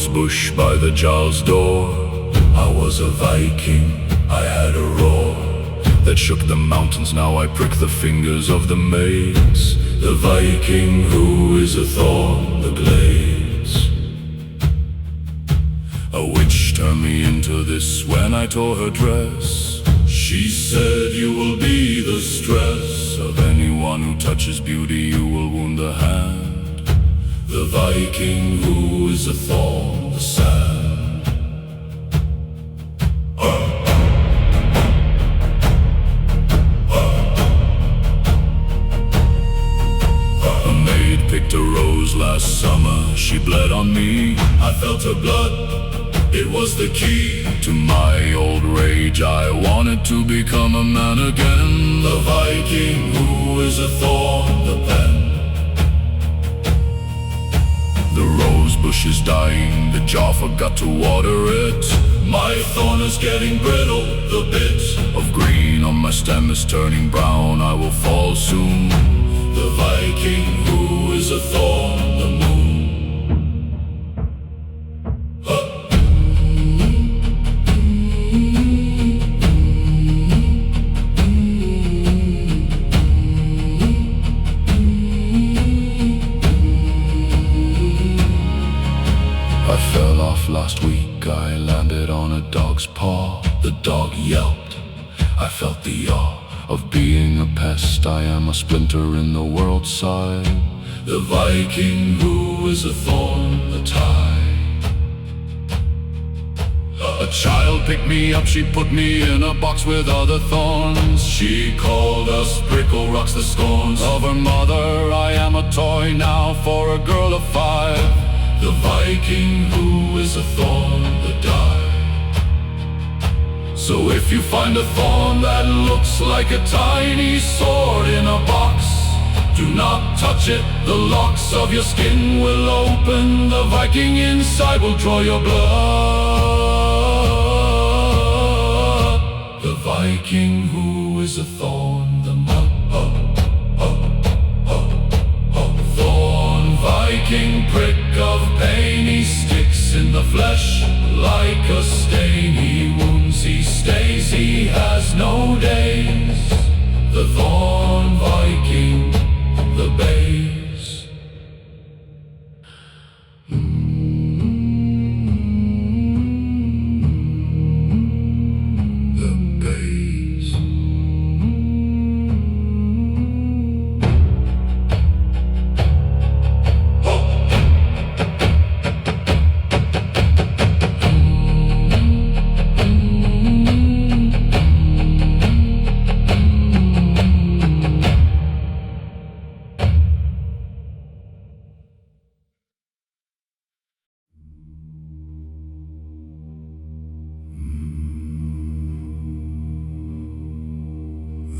rose bush by the jarl's door. I was a Viking, I had a roar that shook the mountains. Now I prick the fingers of the maids. The Viking who is a thorn, the glades. A witch turned me into this when I tore her dress. She said, you will be the stress of anyone who touches beauty, you will wound the hand. The Viking who is a thorn, the sand. A maid picked a rose last summer, she bled on me. I felt her blood, it was the key to my old rage. I wanted to become a man again. The Viking who is a thorn, the pen. The rose bush is dying, the jar forgot to water it. My thorn is getting brittle, the bit of green on my stem is turning brown. I will fall soon. The Viking who is a thorn, the moon. I fell off last week, I landed on a dog's paw. The dog yelped, I felt the yaw of being a pest. I am a splinter in the world's side. The Viking who is a thorn, the tide. A child picked me up, she put me in a box with other thorns. She called us prickle rocks, the scorns of her mother. I am a toy now for a girl of 5. The Viking who is a thorn, the die. So if you find a thorn that looks like a tiny sword in a box, do not touch it, the locks of your skin will open. The Viking inside will draw your blood. The Viking who is a thorn, the mud. Thorn Viking, prick of pain, he sticks in the flesh like a stain. He wounds, he stays, he has no days. The thorn Viking, the bass. The bass.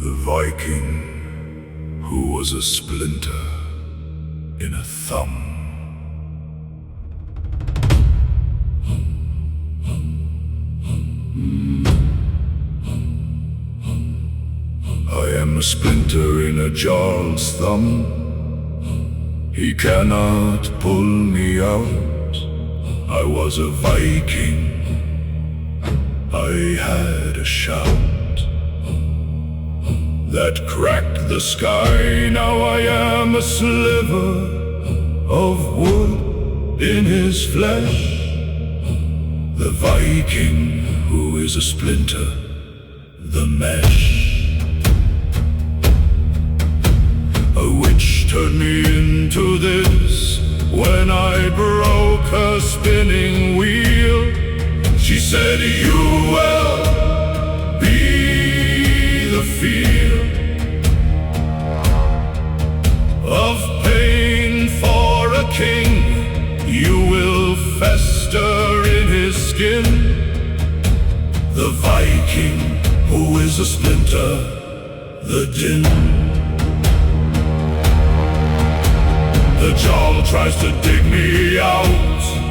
The Viking who was a splinter in a thumb. I am a splinter in a jarl's thumb. He cannot pull me out. I was a Viking, I had a shout that cracked the sky. Now I am a sliver of wood in his flesh. The Viking who is a splinter, the mesh. A witch turned me into this when I broke her spinning wheel. She said, you will be the feel of pain for a king. You will fester in his skin. The Viking who is a splinter, the din. The jarl tries to dig me out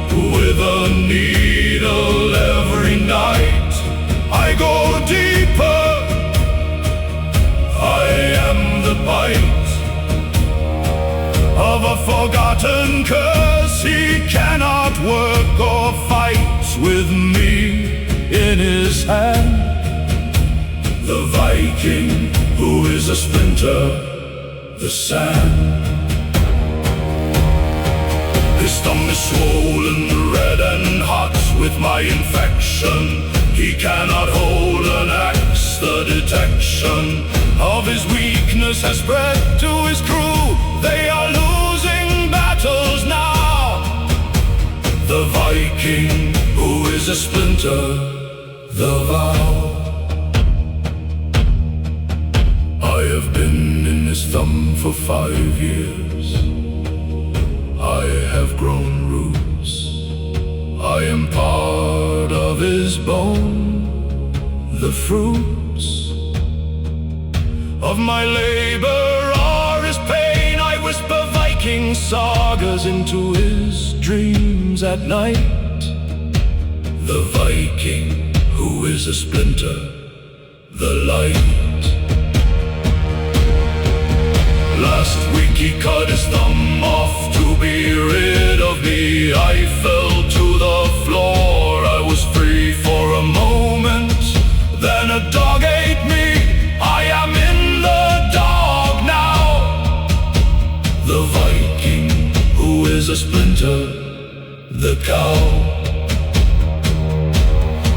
with a needle every night. I go deeper, I am the bite of a forgotten curse. he cannot work or fight with me in his hand. The Viking who is a splinter, the sand. His thumb is swollen, red and hot with my infection. He cannot hold an axe, the detection of his weakness has spread to his crew. They are losing battles now. The Viking who is a splinter, the vow. I have been in his thumb for 5 years. I have grown roots. I am part of his bone, the fruits of my labor are his pain. I whisper Viking sagas into his dreams at night. The Viking who is a splinter, the light. Last week he cut his thumb off to be rid of me. I fell to the floor, I was free for a moment. Then a dog ate me, I am in the dog now. The Viking who is a splinter, the cow.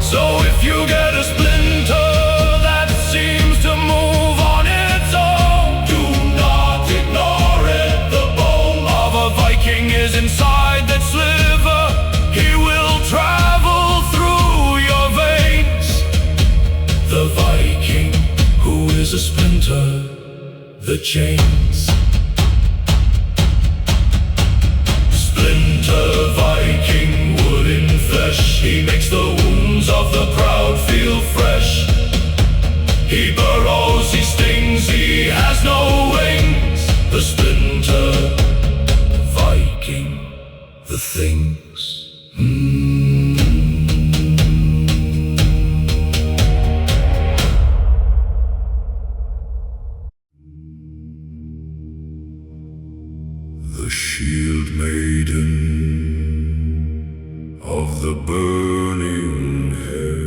So if you get a splinter that seems to move on its own, do not ignore it. The bone of a Viking is inside that sliver. He will travel through your veins. The Viking who is a splinter, the chains. Splinter Viking, wood in flesh. He makes the wounds of the proud feel fresh. He burrows, he stings, he has no wings. The splinter Viking, the things. The shield maiden of the burning hair.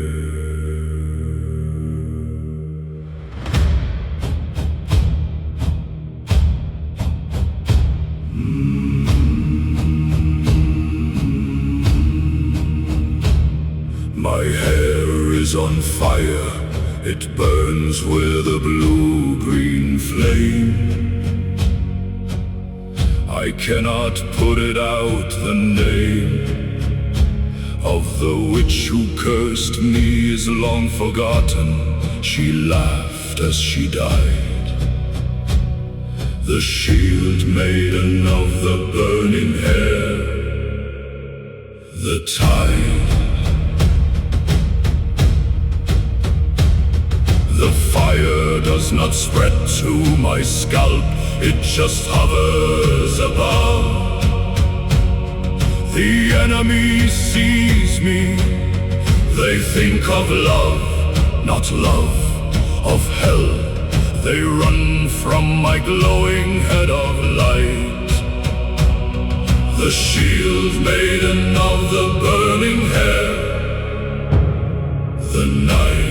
My hair is on fire, it burns with a blue-green flame. I cannot put it out, the name of the witch who cursed me is long forgotten. She laughed as she died. The shield maiden of the burning hair, the tide. The fire does not spread to my scalp, it just hovers above. The enemy sees me, they think of love, not love, of hell. They run from my glowing head of light. The shield maiden of the burning hair, the night.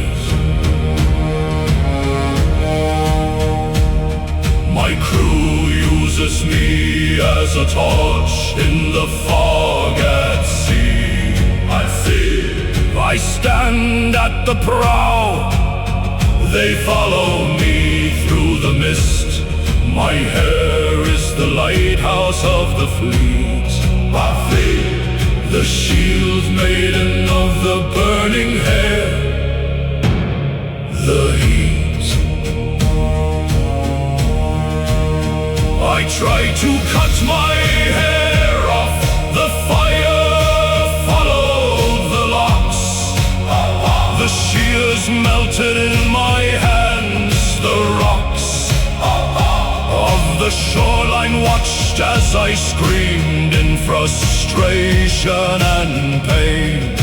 My crew uses me as a torch in the fog at sea. I stand at the prow, they follow me through the mist. My hair is the lighthouse of the fleet. The shield maiden of the burning hair, the heat. I try to cut my hair off, the fire followed the locks. The shears melted in my hands, the rocks of the shoreline watched as I screamed in frustration and pain.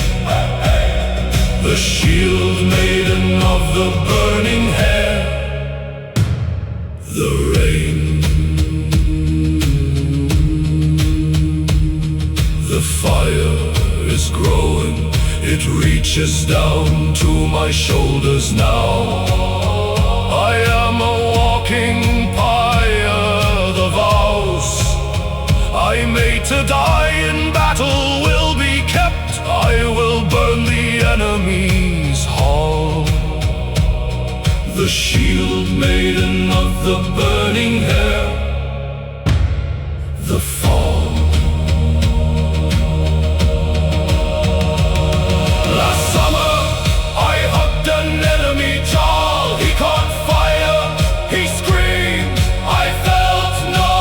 The shield maiden of the burning hair, the rain. fire is growing, it reaches down to my shoulders now. I am a walking pyre, the vows I made to die in battle will be kept. I will burn the enemy's hall, the shield maiden of the burning hair, the fall. Last summer I hugged an enemy jaw. He caught fire, he screamed, I felt no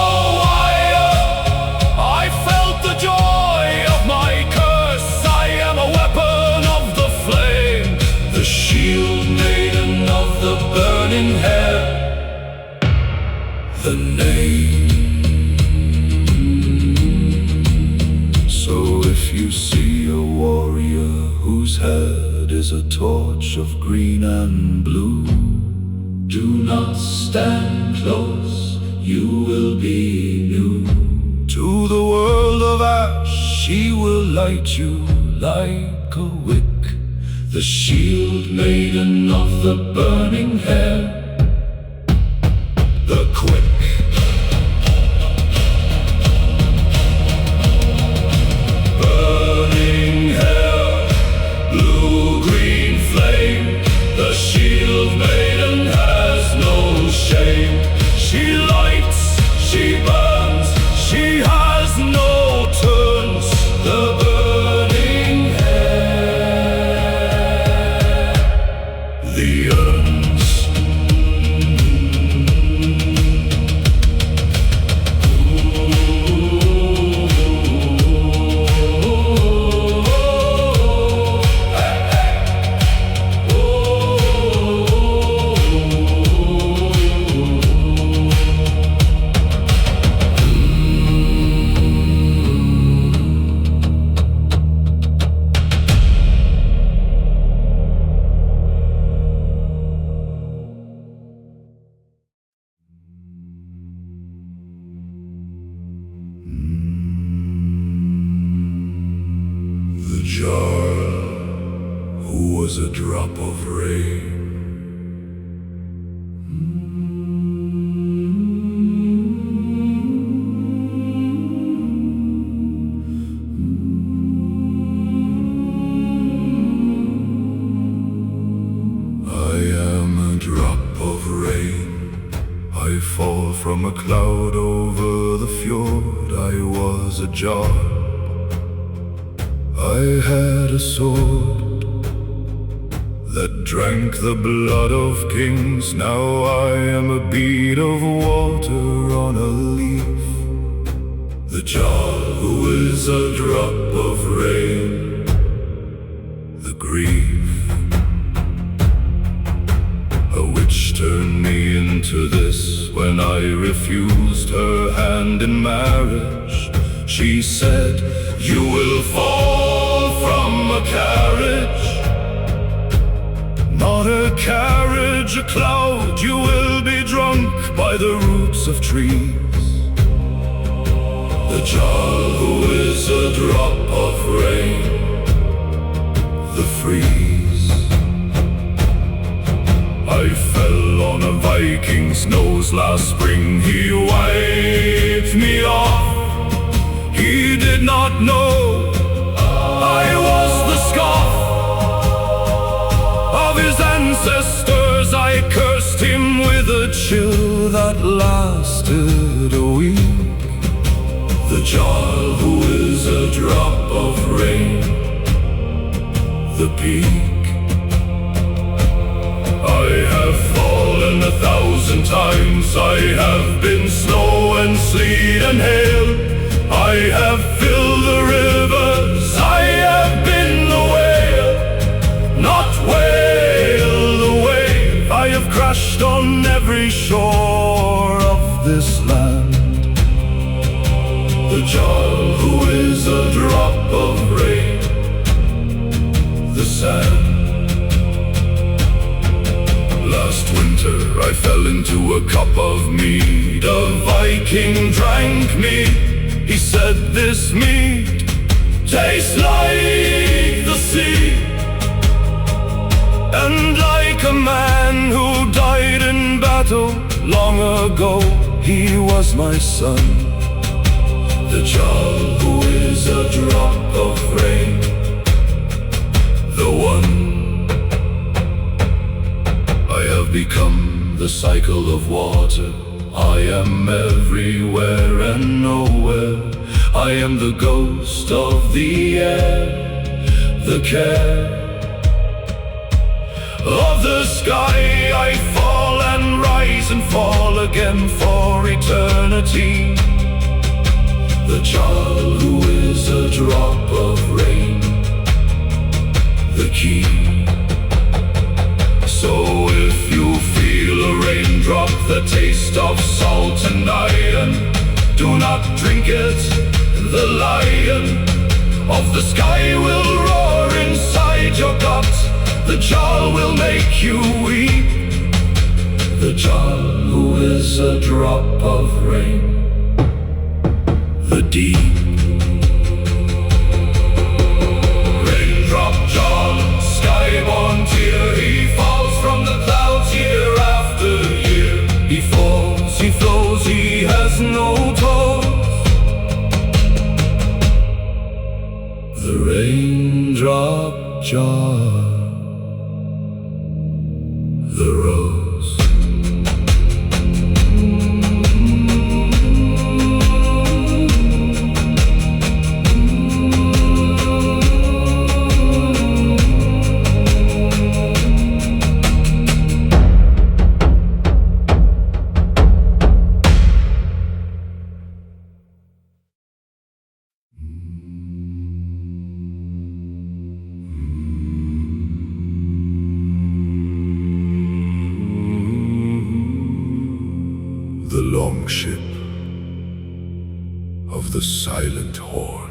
ire. I felt the joy of my curse. I am a weapon of the flame, the shield maiden of the burning hair, the name. So if you see a warrior whose head is a torch of green and blue, do not stand close, you will be new. To the world of ash she will light you like a wick, the shield maiden of the burning hair, the quick. Burning hair, blue-green flame, the shield maiden has no shame. She lights, she burns, she has no turns, the burning hair, the urns. The jar who was a drop of rain, I am a drop of rain. I fall from a cloud over the fjord. I was a jar, I had a sword that drank the blood of kings. Now I am a bead of water on a leaf, the jar who is a drop of rain, the grief. A witch turned me into this when I refused her hand in marriage. She said, you will fall from a carriage, not a carriage, a cloud. You will be drunk by the roots of trees, the jar who is a drop of rain, the freeze. I fell on a Viking's nose last spring. He wiped me off. He did not know I was the scoff of his ancestors. I cursed him with a chill that lasted a week, the jar who is a drop of rain, the peak. I have fallen 1,000 times. I have been snow and sleet and hail. I have filled the rivers. I have been the whale, not whale, the wave. I have crashed on every shore of this land, the jar who is a drop of rain, the sand. Last winter I fell into a cup of mead. A Viking drank me. He said, this mead tastes like the sea, and like a man who died in battle long ago, he was my son. The child who is a drop of rain, the one. I have become the cycle of water. I am everywhere and nowhere. I am the ghost of the air, the care of the sky. I fall and rise and fall again for eternity. The child who is a drop of rain, the key. So if you feel a raindrop, the taste of salt and iron, do not drink it. The lion of the sky will roar inside your gut. The jar will make you weep. The jar who is a drop of rain, the deep. Raindrop John, skyborn tear, he falls from the clouds year after year. He falls, he flows, he has no toes. The raindrop jar, the rose. The long ship of the silent horn.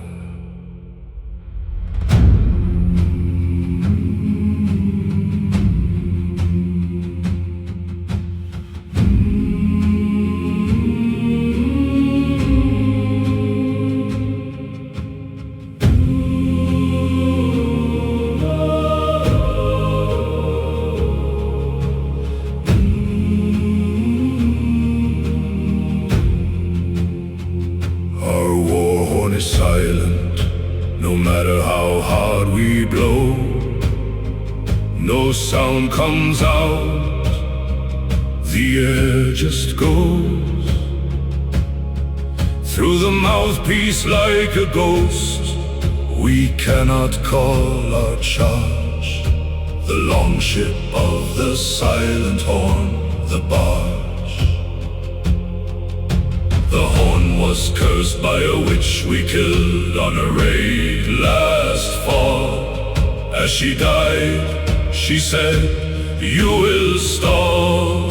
Is silent, no matter how hard we blow. No sound comes out, the air just goes through the mouthpiece like a ghost. We cannot call our charge. The long ship of the silent horn, the barge. The horn was cursed by a witch we killed on a raid last fall. As she died, she said, "You will stall.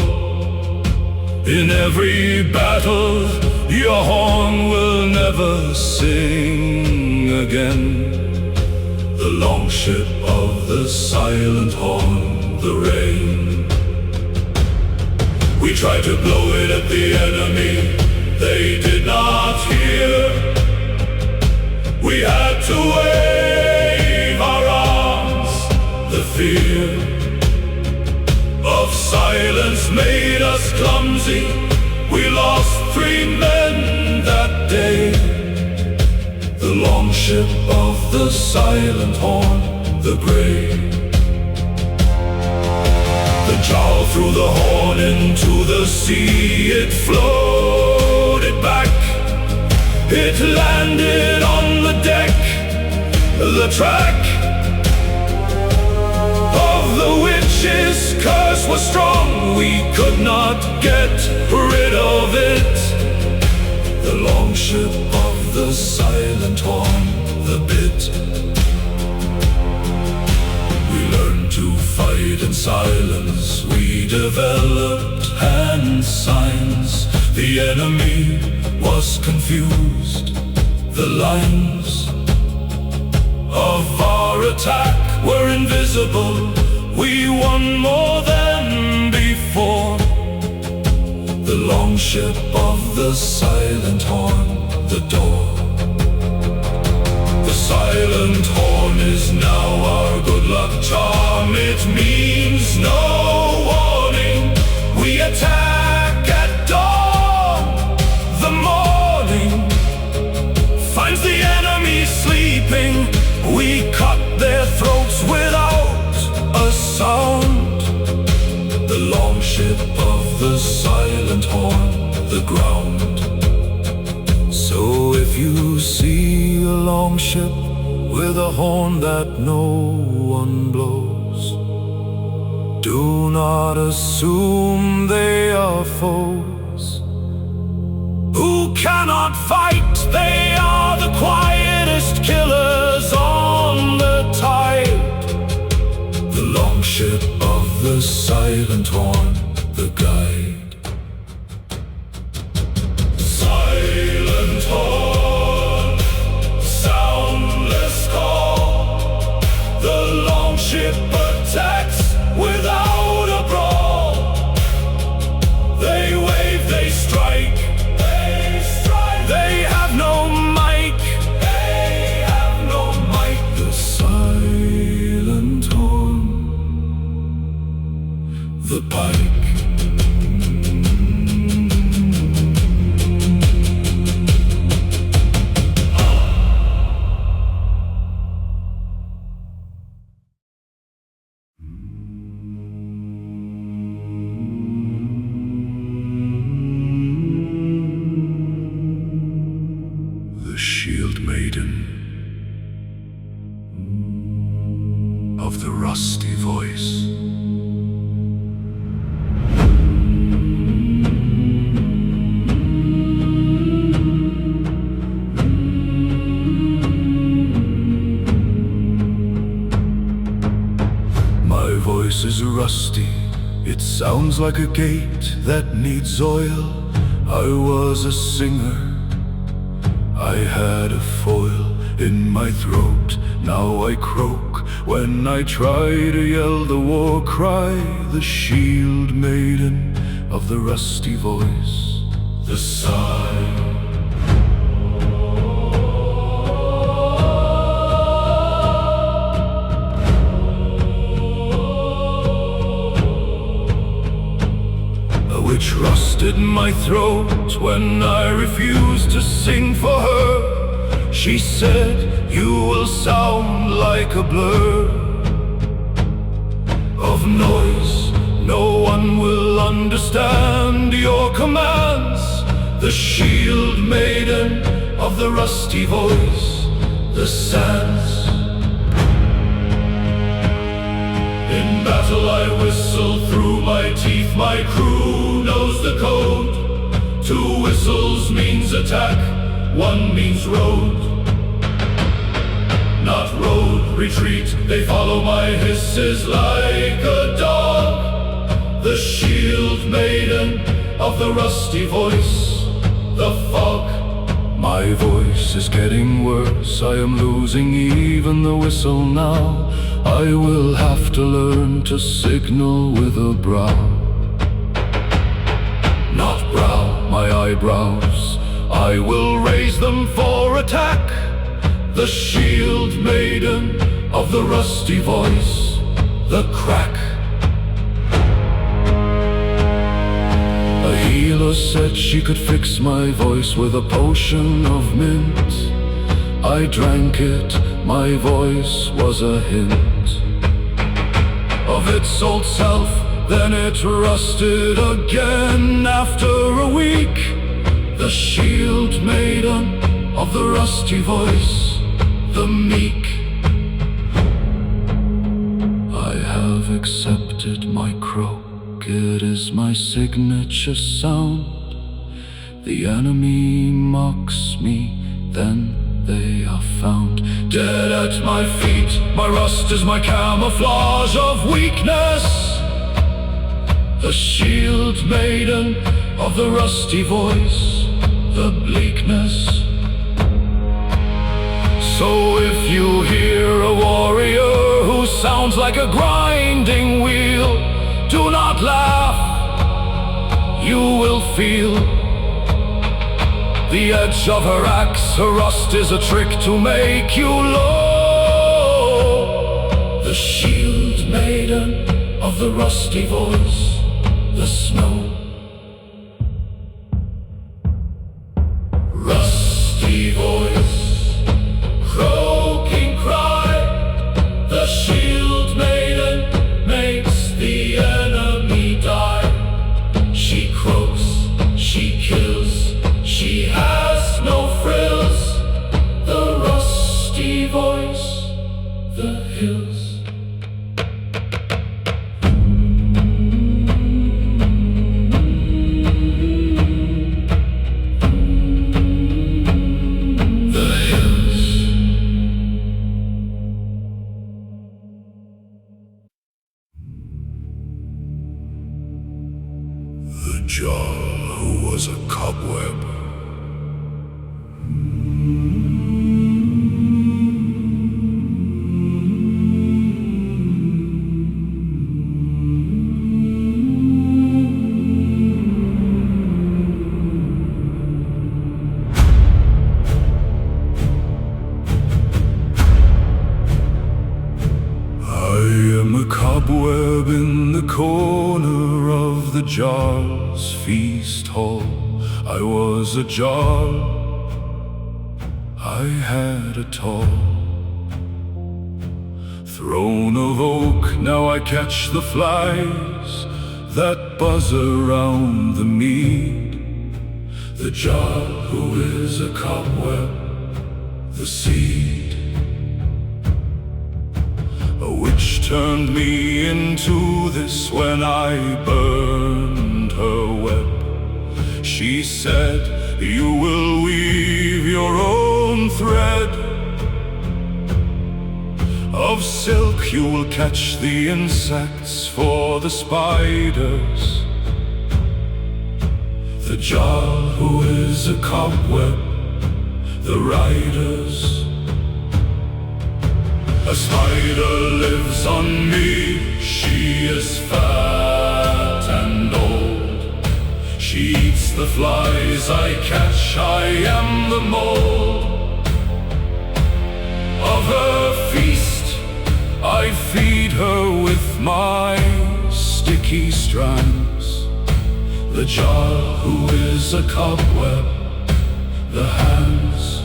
In every battle, your horn will never sing again." The long ship of the silent horn, the rain. We tried to blow it at the enemy, they did not hear. We had to wave our arms. The fear of silence made us clumsy. We lost 3 men that day. The long ship of the silent horn, the gray. The jar threw the horn into the sea. It floated back, it landed on the deck. The track of the witch's curse was strong. We could not get rid of it. The long ship of the silent horn, the bit. We learned to fight in silence. We developed hand signs. The enemy was confused. The lines of our attack were invisible. We won more than before. The long ship of the silent horn, the door. The silent horn is now our good luck charm. It means no warning. We attack at dawn. The morning finds the enemy sleeping. We cut their throats without a sound. The longship of the silent horn, the ground. So if you see a longship with a horn that no one blows, do not assume they are foes who cannot fight. They are the quietest killers on the tide. The longship of the silent horn, the guide. Silent horn, soundless call. The longship attacks without a brawl. They wave, they strike. They have no mic. They have no mic. The silent horn, the pike. The shield maiden of the rusty voice. My voice is rusty, it sounds like a gate that needs oil. I was a singer, I had a foil in my throat. Now I croak when I try to yell the war cry. The shield maiden of the rusty voice, the sigh. Which rusted my throat when I refused to sing for her. She said, you will sound like a blur of noise. No one will understand your commands. The shield maiden of the rusty voice, the sands. In battle I whistle through my teeth. My crew knows the code. 2 whistles means attack, 1 means road. Not road, retreat. They follow my hisses like a dog. The shield maiden of the rusty voice, the fog. My voice is getting worse. I am losing even the whistle now. I will have to learn to signal with a brow. Not brow, my eyebrows. I will raise them for attack. The shield maiden of the rusty voice, the crack. A healer said she could fix my voice with a potion of mint. I drank it, my voice was a hint of its old self. Then it rusted again after a week. The shield maiden of the rusty voice, the meek. I have accepted my croak, it is my signature sound. The enemy mocks me, then they are found. Dead at my feet, my rust is my camouflage of weakness. The shield maiden of the rusty voice, the bleakness. So if you hear a warrior who sounds like a grinding wheel, do not laugh, you will feel the edge of her axe. Her rust is a trick to make you low. The shield maiden of the rusty voice, the snow. Rusty voice, croaking cry, the shield maiden makes the enemy die. She croaks, she kills, she has no frills. The rusty voice, the hills. The Jarl who was a cobweb. I am a cobweb in the corner of the Jarl's feast hall. I was a Jarl, I had a tall throne of oak. Now I catch the flies that buzz around the mead. The Jarl who is a cobweb, the seed. A witch turned me into this when I burned her web. She said, you will weave your own thread of silk. You will catch the insects for the spiders. The Jarl who is a cobweb, the riders. A spider lives on me, she is fat and old. She eats the flies I catch, I am the mole of her feast. I feed her with my sticky strands. The Jarl who is a cobweb, the hands.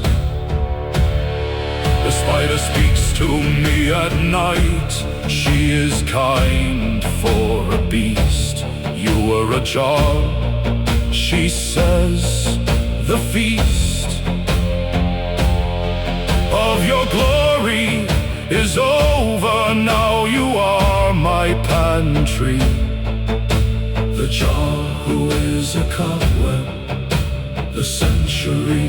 The spider speaks to me at night. She is kind for a beast. You were a Jarl, she says, the feast of your glory is over. Now you are my pantry. The Jarl who is a cobweb, the century.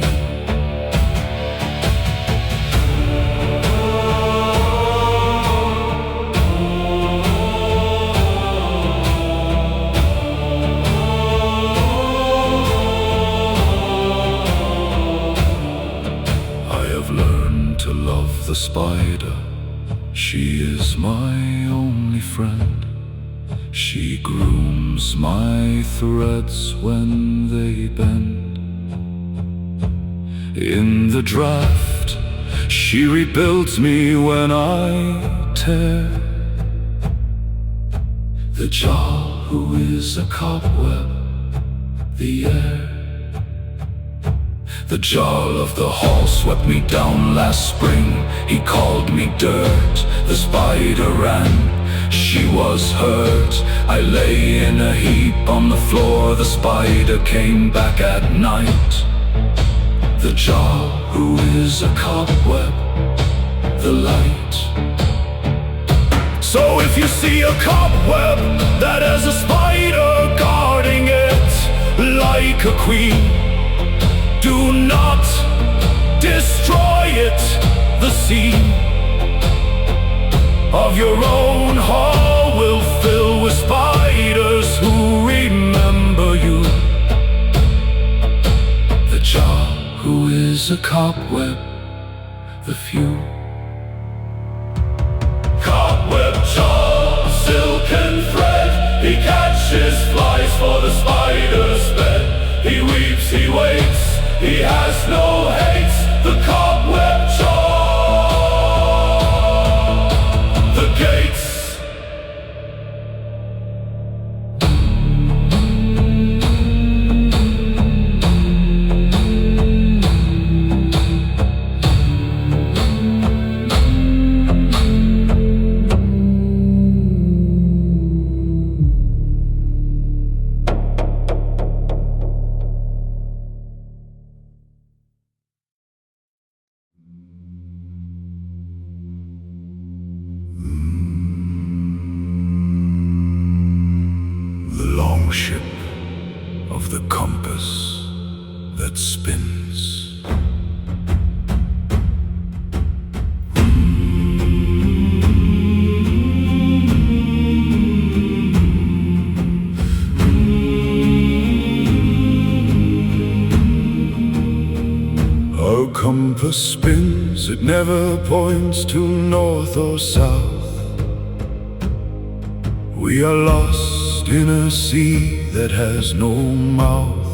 The spider, she is my only friend. She grooms my threads when they bend. In the draft, she rebuilds me when I tear. The Jarl who is a cobweb, the air. The Jarl of the hall swept me down last spring. He called me dirt, the spider ran, she was hurt. I lay in a heap on the floor. The spider came back at night. The Jarl who is a cobweb, the light. So if you see a cobweb that has a spider guarding it like a queen, do not destroy it. The scene of your own hall will fill with spiders who remember you. The Jarl who is a cobweb, the few. Cobweb Jarl, silken thread, he catches flies for the spider's bed. He weeps, he waits, He has no hate, the cobweb jaw, the gates. Ship of the compass that spins. Our compass spins, it never points to north or south. We are lost in a sea that has no mouth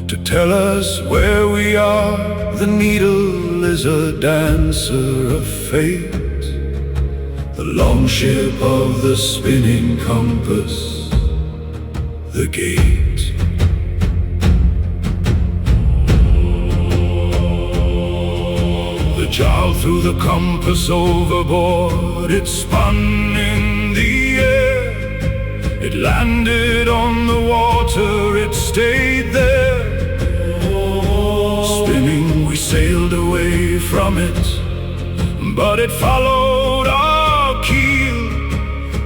to tell us where we are. The needle is a dancer of fate, the long ship of the spinning compass, the gate. The jar threw the compass overboard, it spun in the air. It landed on the water, it stayed there. Spinning, we sailed away from it, but it followed our keel.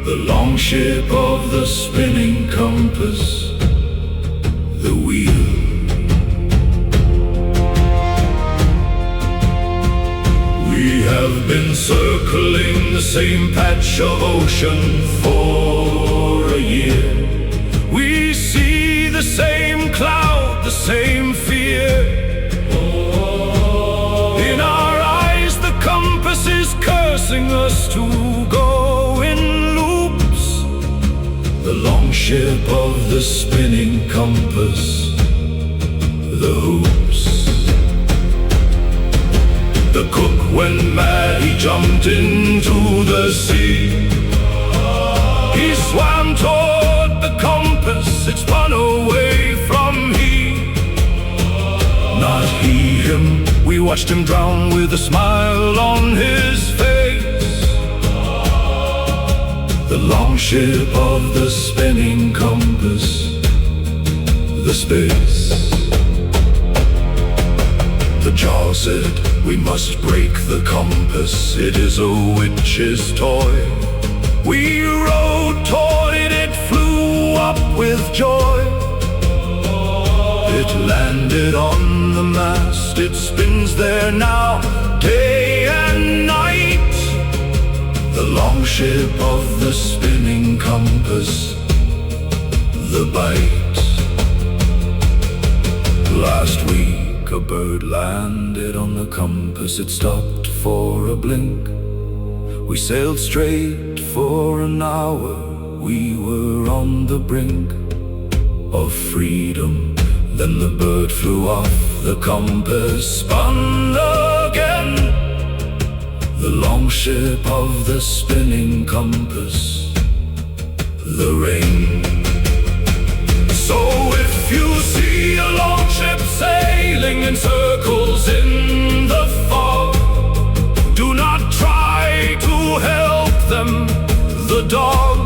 The long ship of the spinning compass, the wheel. We have been circling the same patch of ocean for a year. We see the same cloud, the same fear. In our eyes the compass is cursing us to go in loops. The long ship of the spinning compass, the hoops. The cook went mad, he jumped into the sea. He swam toward the compass, it spun away from he. Not he, him, we watched him drown with a smile on his face. The long ship of the spinning compass, the space. The jar said, we must break the compass, it is a witch's toy. We rode toward it, it flew up with joy. It landed on the mast, it spins there now, day and night. The long ship of the spinning compass, the bite. Last week a bird landed on the compass, it stopped for a blink. We sailed straight for an hour, we were on the brink of freedom. Then the bird flew off, the compass spun again. The long ship of the spinning compass, the rain. So if you see a long ship sailing in circles in the fog, do not try to help them. The dog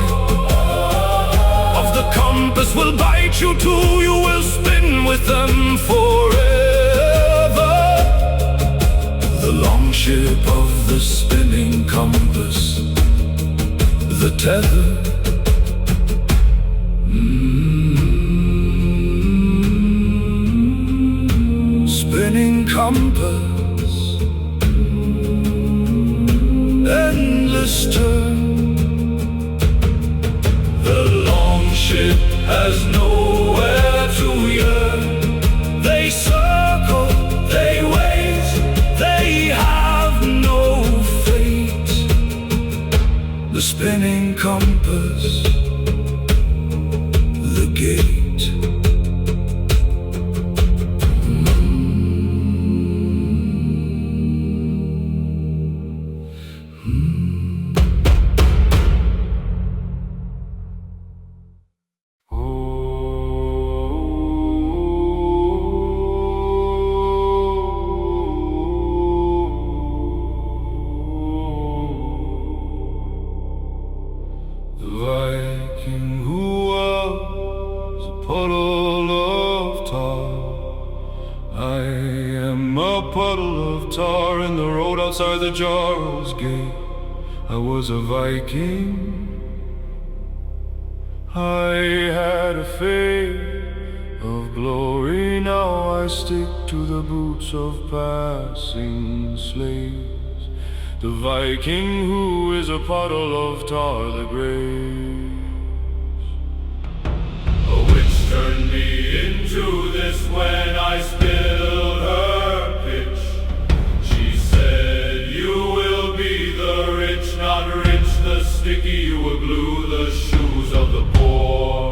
of the compass will bite you too. You will spin with them forever. The long ship of the spinning compass, the tether. Spinning compass, endless turn. The long ship has nowhere to yearn. They circle, they wait, they have no fate. The spinning compass, the gate. The Viking who was a puddle of tar. I am a puddle of tar in the road outside the Jarl's gate. I was a Viking. I had a fate of glory. Now I stick to the boots of passing slaves. The Viking who is a puddle of tar, the graves. A witch turned me into this when I spilled her pitch. She said, you will be the rich, not rich the sticky. You will glue the shoes of the poor.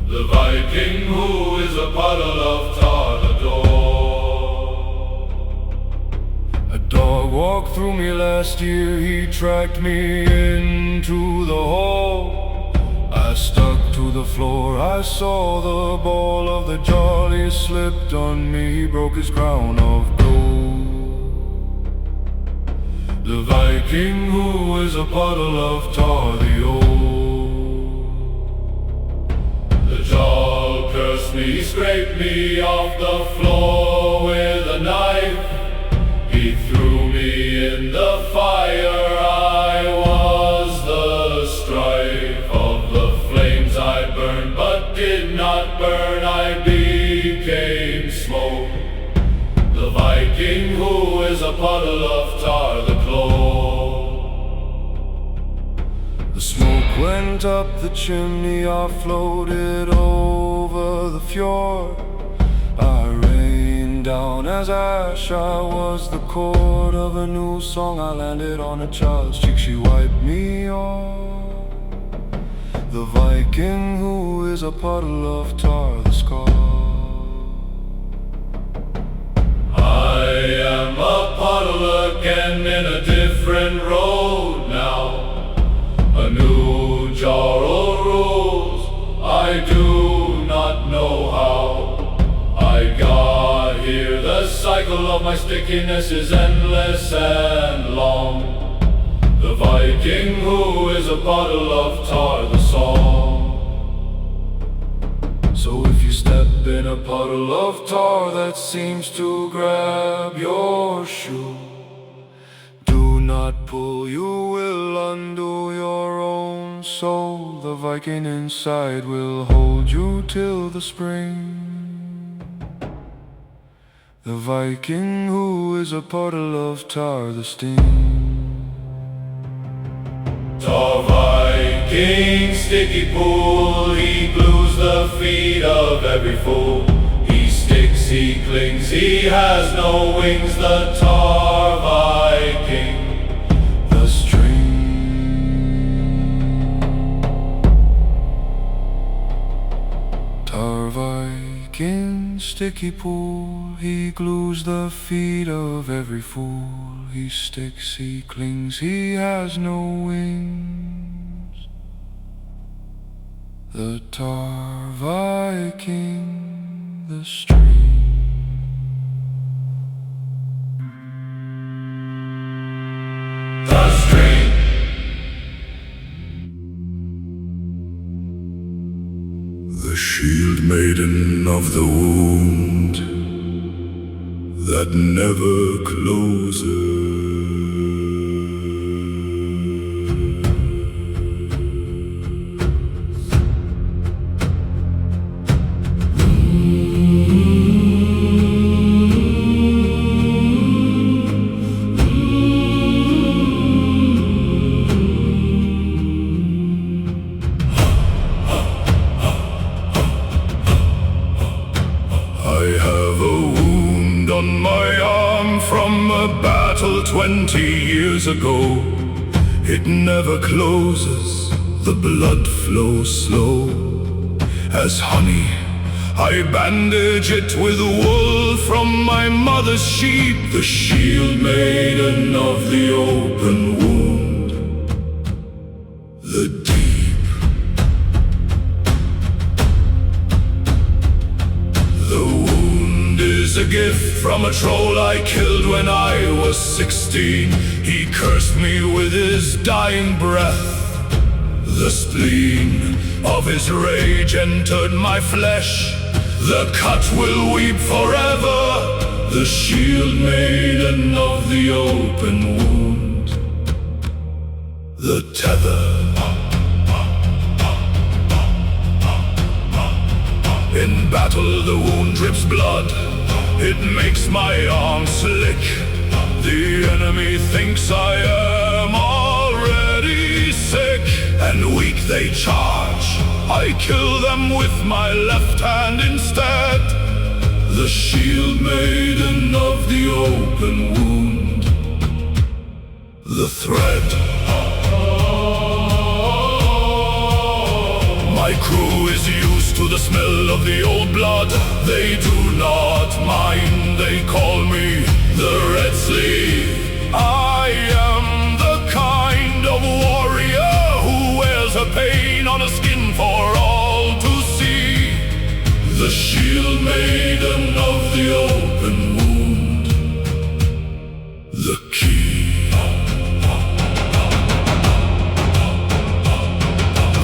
The Viking who is a puddle of tar, the door. A dog walked through me last year, he tracked me into the hole. I stuck to the floor, I saw the ball of the Jarl. He slipped on me, he broke his crown of gold. The Viking who is a puddle of tar, the old. The Jarl cursed me, he scraped me off the floor with a knife. He threw me in the fire, I was the strife of the flames. I burned but did not burn, I became smoke. The Viking who is a puddle of tar, the cloak. The smoke went up the chimney, I floated over the fjord. I rained down as ash, I was the chord of a new song. I landed on a child's cheek, she wiped me off. The Viking who is a puddle of tar, the scar. I am a puddle again in a different road now. A new Jarl rules, I do not know how. I got here, the cycle of my stickiness is endless and long. The Viking who is a puddle of tar, the song. So if you step in a puddle of tar that seems to grab your shoe, do not pull, you will undo your own soul. The Viking inside will hold you till the spring. The Viking who is a puddle of tar, the sting. Tar Viking, sticky pool, he glues the feet of every fool. He sticks, he clings, he has no wings. The Tar Viking, the string. Tar Viking, sticky pool, he glues the feet of every fool. He sticks, he clings, he has no wings. The Tar Viking, the string. the string. The shield maiden of the wound that never closes. I have a wound on my arm from a battle 20 years ago. It never closes, the blood flows slow as honey. I bandage it with wool from my mother's sheep, the shield maiden of the open wound, the deep. The wound is a gift from a troll I killed when I was 16. He cursed me with his dying breath. The spleen of his rage entered my flesh. The cut will weep forever, the shield maiden of the open wound. The tether. In battle the wound drips blood, it makes my arm slick. The enemy thinks I am already sick, and weak they charge. I kill them with my left hand instead. The shield maiden of the open wound. The thread. My crew is used to the smell of the old blood. They do not mind, they call me the Red Sleeve. I am the kind of warrior who wears her pain on a skin for all to see. The shield maiden of the open wound. The key.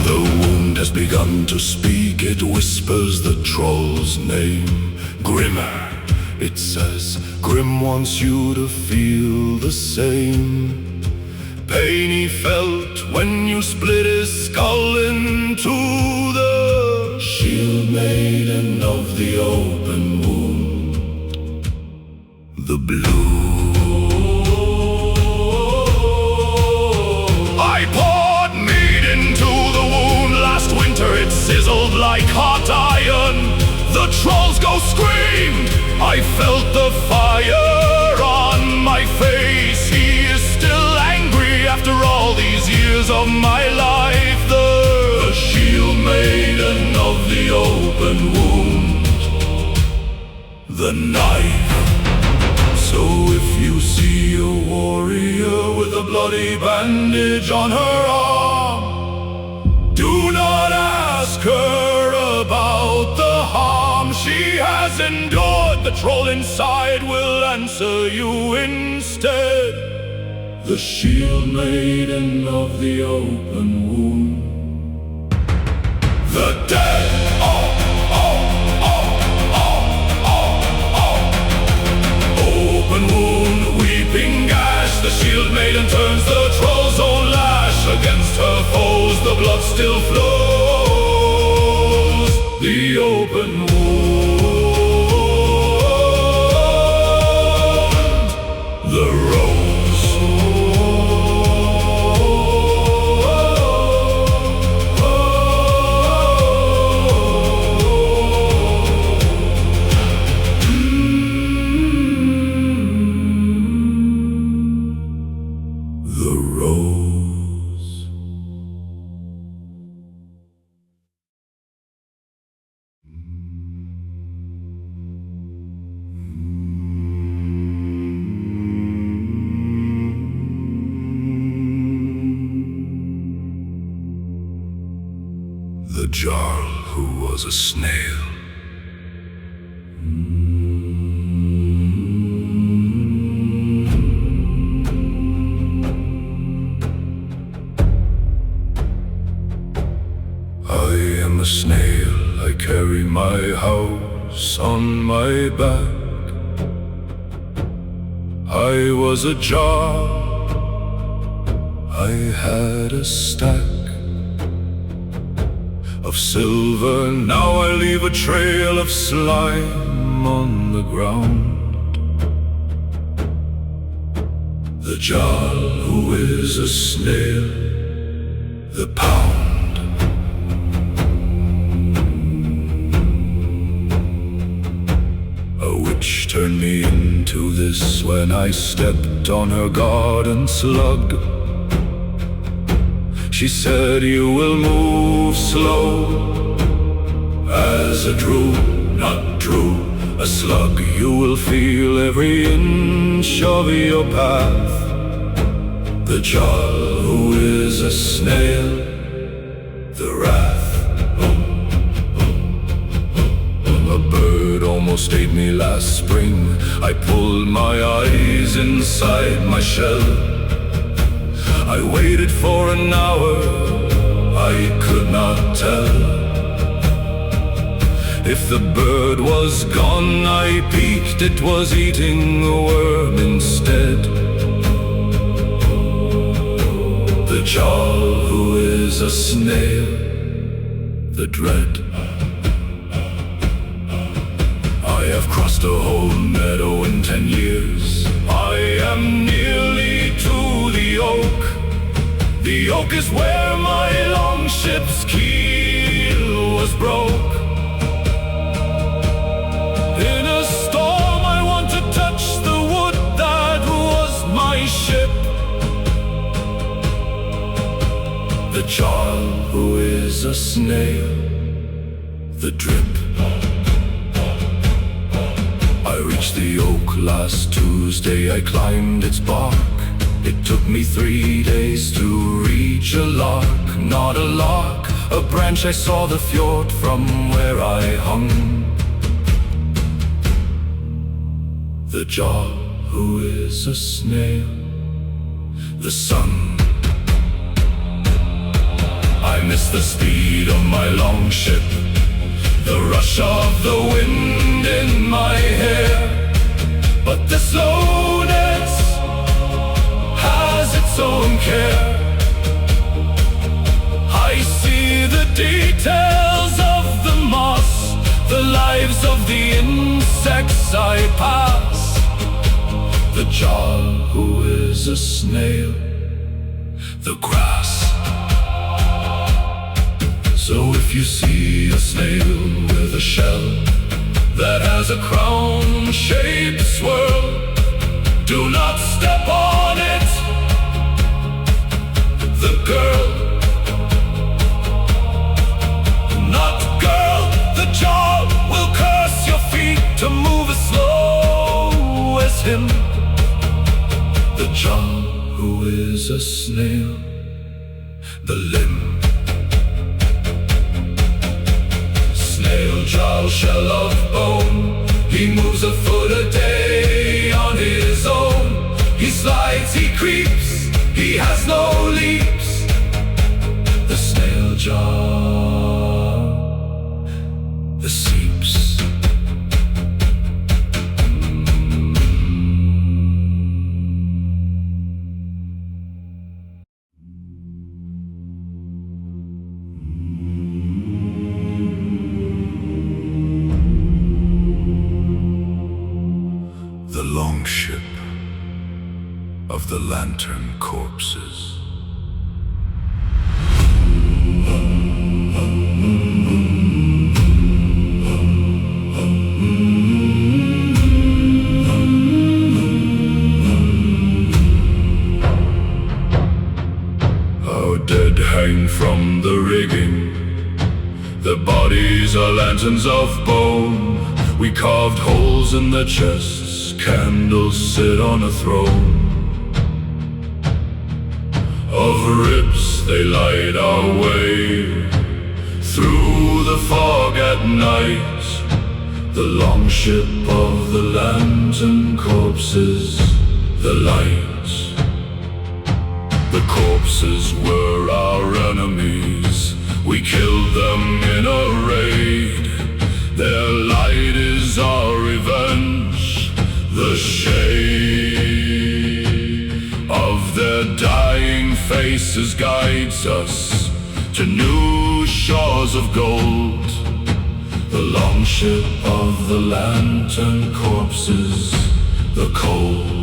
The wound has begun to speak, it whispers the troll's name. Grimmer, it says, Grim wants you to feel the same. Pain he felt when you split his skull into the shield maiden of the open wound. The blue. I poured meat into the wound last winter, it sizzled like hot iron. The troll's ghost screamed, I felt the fire on my face. He is still angry after all these years of my life. The shield maiden of the open wound. The knife. So if you see a warrior with a bloody bandage on her arm, do not ask her about the harm she has endured. The troll inside will answer you instead. The shield maiden of the open wound. The dead. Open wound, weeping gash. The shield maiden turns the troll's own lash. Against her foes the blood still flows. The open wound. The rose. The jarl who was a snail. I am a snail, I carry my house on my back. I was a jar, I had a stack of silver, now I leave a trail of slime on the ground. The jarl who is a snail, the pound. A witch turned me into this when I stepped on her garden slug. She said you will move slow as a drew, not true, a slug. You will feel every inch of your path. The jarl who is a snail, the wrath. A bird almost ate me last spring. I pulled my eyes inside my shell. I waited for an hour, I could not tell. If the bird was gone, I peeked, it was eating a worm instead. The jarl who is a snail, the dread. I have crossed a whole meadow in 10 years. I am nearly to the oak. The oak is where my longship's keel was broke. In a storm I want to touch the wood that was my ship. The jarl who is a snail, the drip. I reached the oak last Tuesday, I climbed its bark. It took me 3 days to reach a lark. Not a lark, a branch, I saw the fjord from where I hung. The jarl who is a snail, the sun. I miss the speed of my longship, the rush of the wind in my hair. But the slowness has its own care. I see the details of the moss, the lives of the insects I pass. The jarl who is a snail, the grass. So if you see a snail with a shell that has a crown-shaped swirl, do not step on it. The girl, not girl, the jarl will curse your feet to move as slow as him. The jarl who is a snail, the limb. Snail, jarl, shell of bone, he moves a foot a day on his own. He slides, he creeps, he has no leaps. The snail, jarl, the seeps. The longship of the lantern corpses. Our dead hang from the rigging, their bodies are lanterns of bone. We carved holes in their chests, candles sit on a throne. Of ribs they light our way through the fog at night. The longship of the lantern corpses, the light. The corpses were our enemies, we killed them in a raid. Their light is our revenge, the shade of their dying faces guides us to new shores of gold. The longship of the lantern corpses, the cold.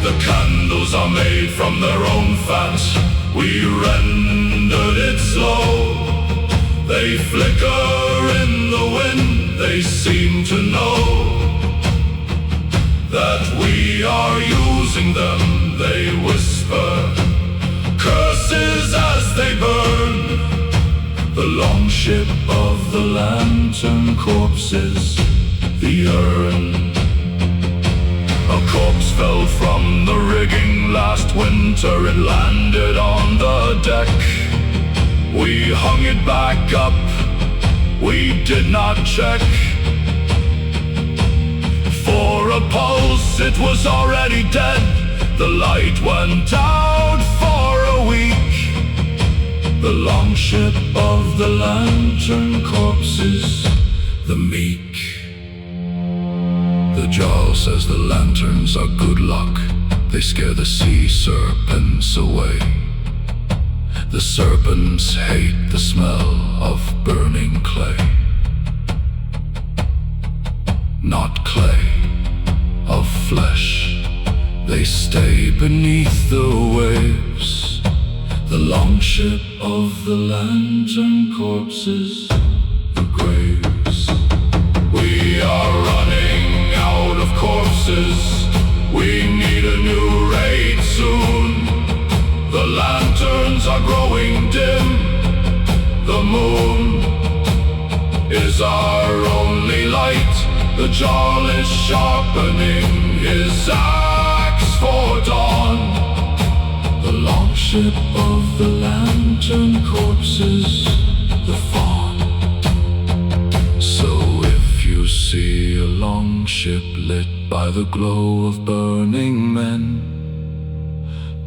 The candles are made from their own fat, we rendered it slow. They flicker in the wind, they seem to know that we are using them. They whisper curses as they burn. The longship of the lantern corpses, the urn. A corpse fell from the rigging last winter, it landed on the deck. We hung it back up we did not check for a pulse, it was already dead. The light went out for a week. The long ship of the lantern corpses, the meek. The jarl says the lanterns are good luck, they scare the sea serpents away. The serpents hate the smell of burning clay. Not clay, of flesh, they stay beneath the waves. The long ship of the lantern corpses, the graves. We are running out of corpses, we need a new raid soon. The lanterns are growing dim, the moon is our only light. The jarl is sharpening his axe for dawn. The long ship of the lantern corpses, the fawn. So if you see a long ship lit by the glow of burning men,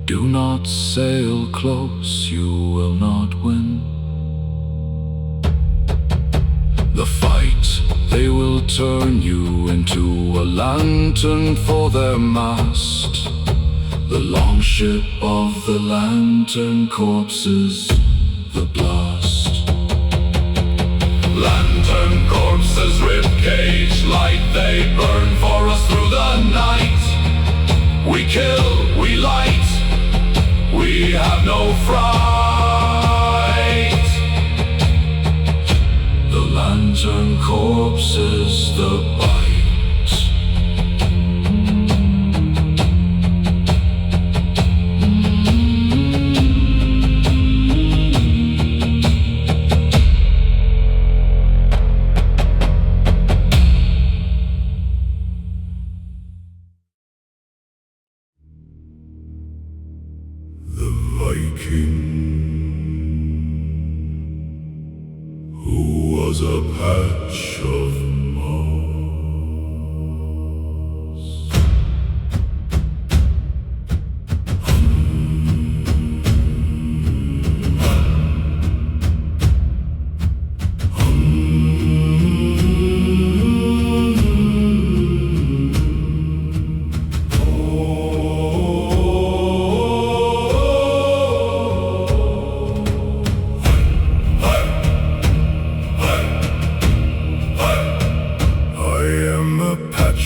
do not sail close, you will not win. The fight, they will turn you into a lantern for their mast. The long ship of the lantern corpses, the blast. Lantern corpses, ribcage light, they burn for us through the night. We kill, we light, we have no fright. The lantern corpses, the bite. The Viking, who was a patch of moss.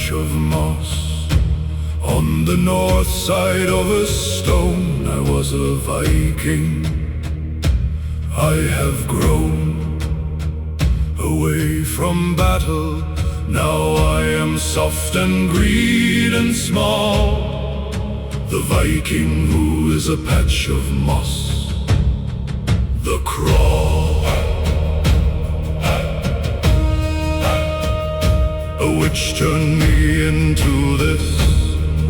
Of moss on the north side of a stone. I was a Viking. I have grown away from battle. Now I am soft and green and small. The Viking who is a patch of moss. The crawl. A witch turned me into this.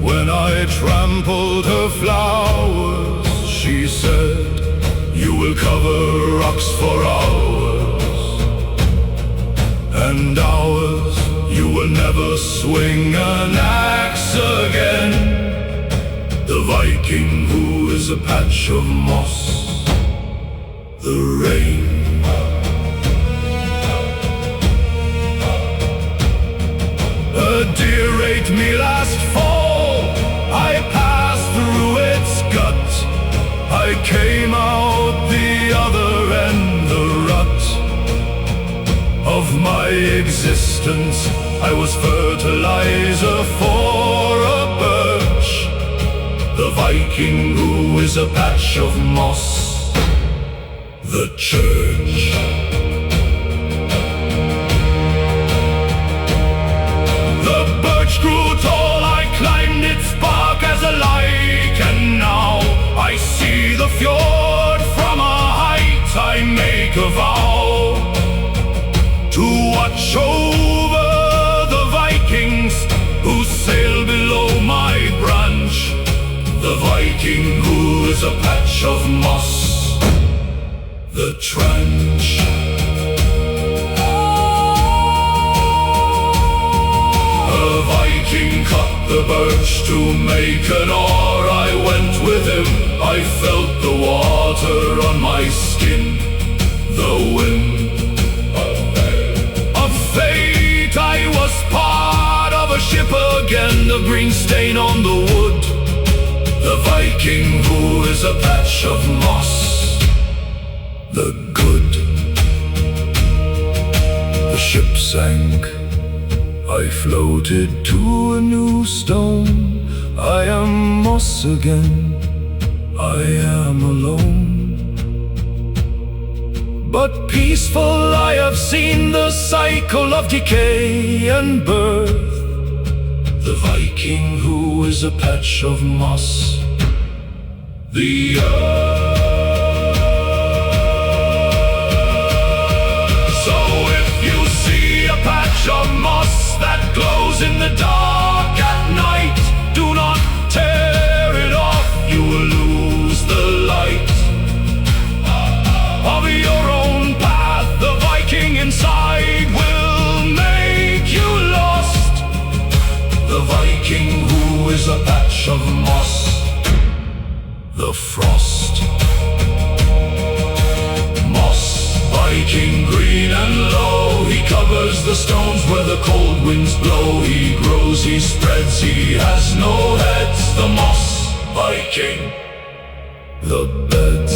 When I trampled her flowers, she said, you will cover rocks for hours and hours. You will never swing an axe again. The Viking who is a patch of moss. The rain. A deer ate me last fall. I passed through its gut. I came out the other end. The rut of my existence, I was fertilizer for a birch. The Viking who is a patch of moss. The church. Grew tall, I climbed its bark as a lichen. Now I see the fjord from a height. I make a vow to watch over the Vikings who sail below my branch. The Viking who is a patch of moss. The trench. Viking cut the birch to make an oar. I went with him, I felt the water on my skin. The wind of fate, I was part of a ship again. The green stain on the wood, the Viking who is a patch of moss. The good. The ship sank, I floated to a new stone. I am moss again, I am alone. But peaceful I have seen the cycle of decay and birth. The Viking who is a patch of moss. The earth. So if you see a patch of moss that glows in the dark at night, do not tear it off, you will lose the light of your own path. The Viking inside will make you lost. The Viking who is a patch of moss. The frost. Moss, Viking green and low, he covers the stones where the cold winds blow. He grows, he spreads, he has no heads. The moss, Viking. The beds.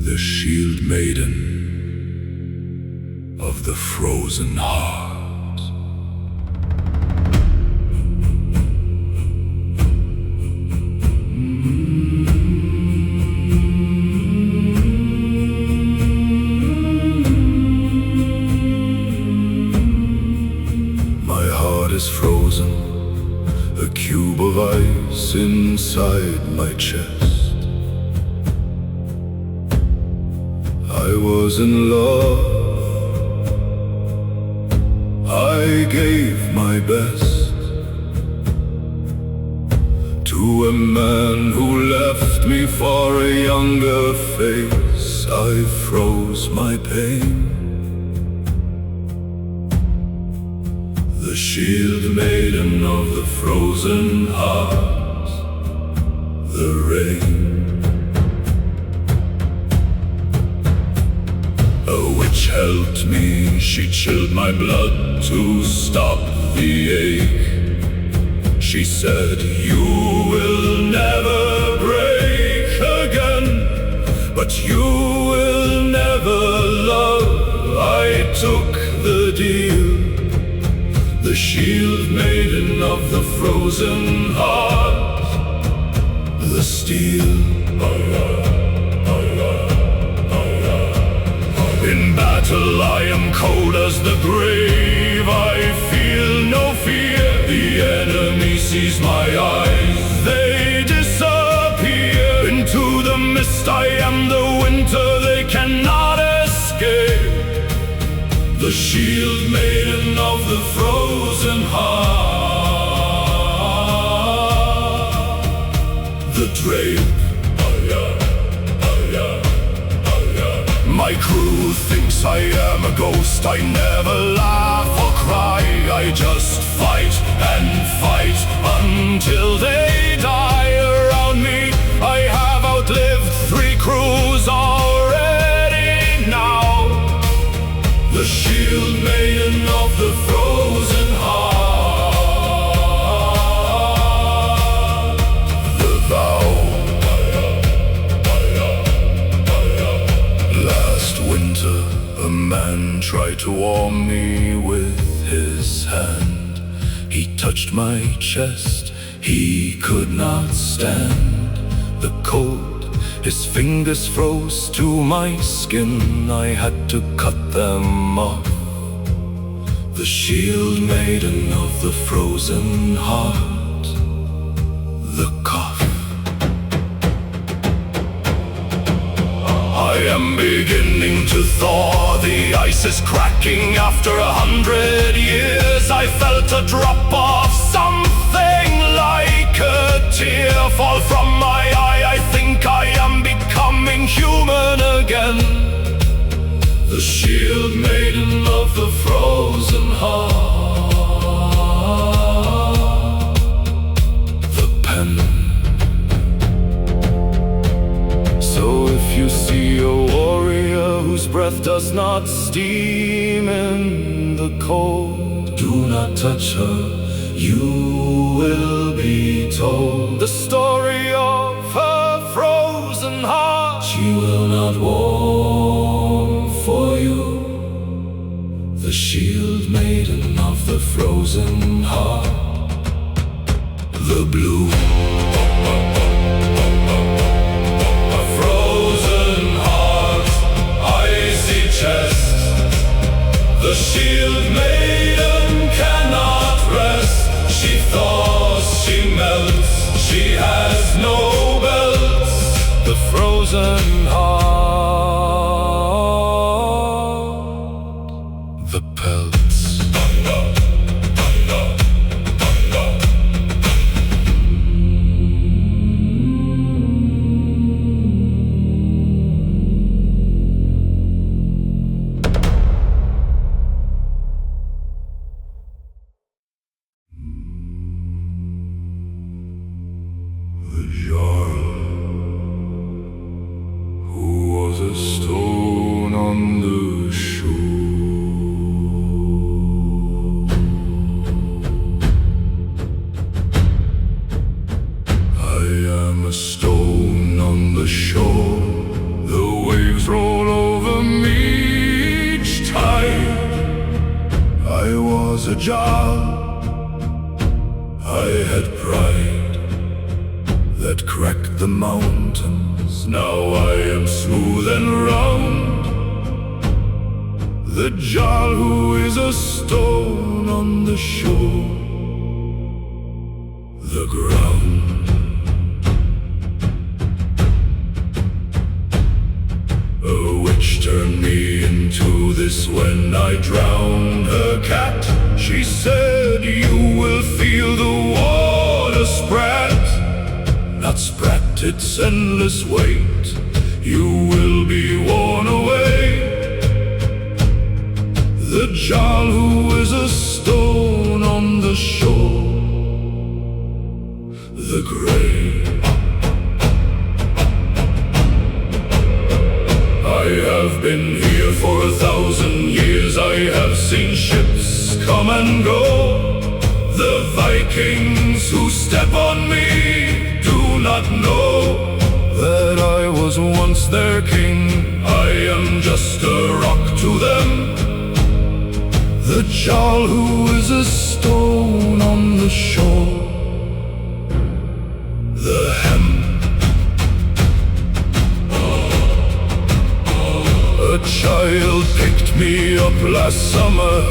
The shield maiden of the frozen heart. My heart is frozen, a cube of ice inside my chest. I was in love, I gave my best to a man who left me for a younger face. I froze my pain. The shield maiden of the frozen heart. The rain. A witch helped me, she chilled my blood to stop the ache. She said, you will never break again, but you will never love. I took the deal, the shield maiden of the frozen heart, the steel. In battle I am cold as the grave, I feel no fear. The enemy sees my eyes, they disappear. Into the mist I am the winter, they cannot escape. The shield maiden of the frozen heart. The drape. My crew thinks I am a ghost. I never laugh or cry, I just fight and fight until they die around me. I have outlived 3 crews already now. The shield maiden of the frozen heart. The vow. Winter, a man tried to warm me with his hand. He touched my chest, he could not stand the cold. His fingers froze to my skin, I had to cut them off the shield maiden of the frozen heart, the cough. I am beginning to thaw, the ice is cracking. After 100 years I felt a drop of something like a tear fall from my eye. I think I am becoming human again. The shield maiden of the frozen heart, the pen. So if you see a warrior whose breath does not steam in the cold, do not touch her, you will be told the story of her frozen heart. She will not warm for you, the shield maiden of the frozen heart, the blue. The shield maiden cannot rest. She thaws, she melts, she has no belts. The frozen heart, the pelts. A stone on the shore. I am a stone on the shore. The waves roll over me each time. I was a child. I had pride that cracked the mountains. Now I am smooth and round, the jar who is a stone on the shore, the ground. A witch turned me into this when I drowned her cat. She said, you will feel the water sprat. Not sprat, its endless weight. You will be worn away. The child who is a stone on the shore, the grave. I have been here for 1,000 years. I have seen ships come and go. The Vikings who step on me do not know that I was once their king. I am just a rock to them, the child who is a stone on the shore, the hem. A child picked me up last summer.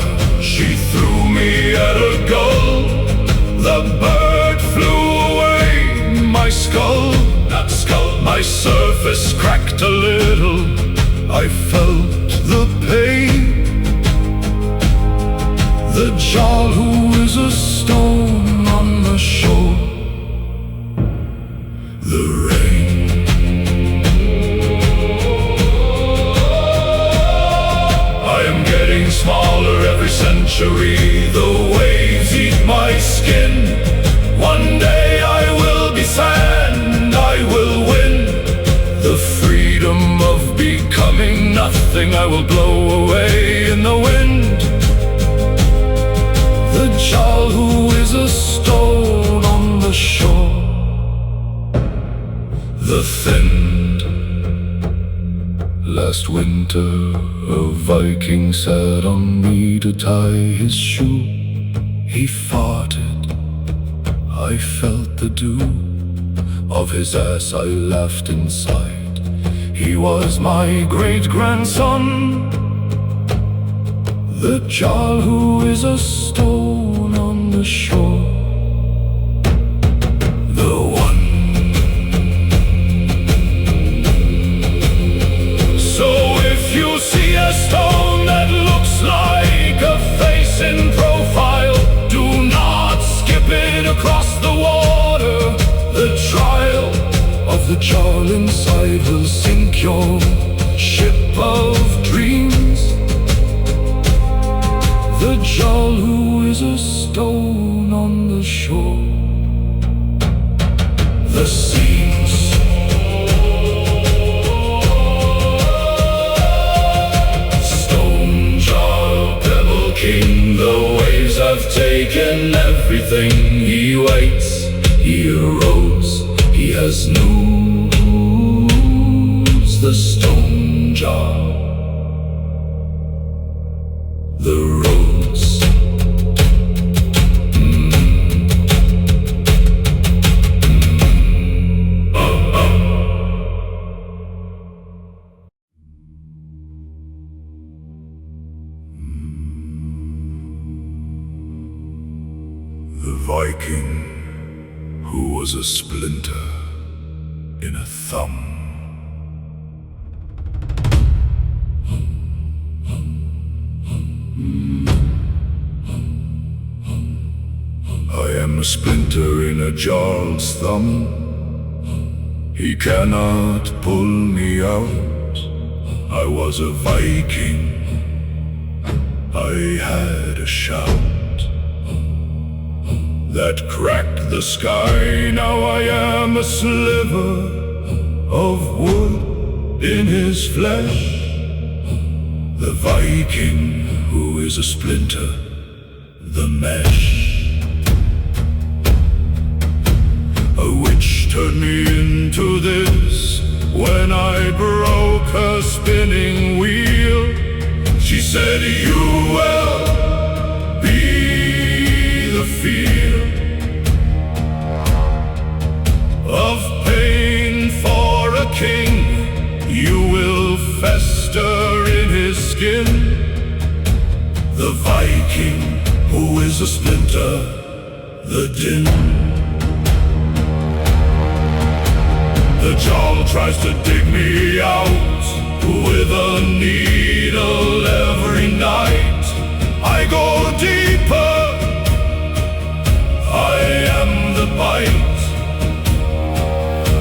She threw me at a gull. The bird flew away. My skull, not skull, my surface cracked a little. I felt the pain. The child who is a stone on the shore, the rain. I am getting smaller every century. The waves eat my skin. One day I will be sand, I will win the freedom of becoming nothing. I will blow away in the wind, the child who is a stone on the shore, the thinned. Last winter a Viking sat on me to tie his shoe. He farted, I felt the dew of his ass. I laughed inside. He was my great-grandson, the Jarl who is a stone on the shore. The one. So if you see a stone that looks like a face in profile, do not skip it across the water. The trial of the Jarl inside will sink your ship of dreams. The Jarl who is a stone on the shore. The scenes. Stone Jarl, Pebble King, the waves have taken everything. He waits, he erodes, he has news. The Stone Jarl. The roads. The Viking who was a splinter in a thumb. I am a splinter in a Jarl's thumb. He cannot pull me out. I was a Viking. I had a shout that cracked the sky. Now I am a sliver of wood in his flesh. The Viking who is a splinter, the mesh. A witch turned me into this when I broke her spinning wheel. She said, you will be the fear of pain for a king. You will fester in his skin. The Viking who is a splinter, the din. The Jarl tries to dig me out with a needle every night. I go deeper. I am the bite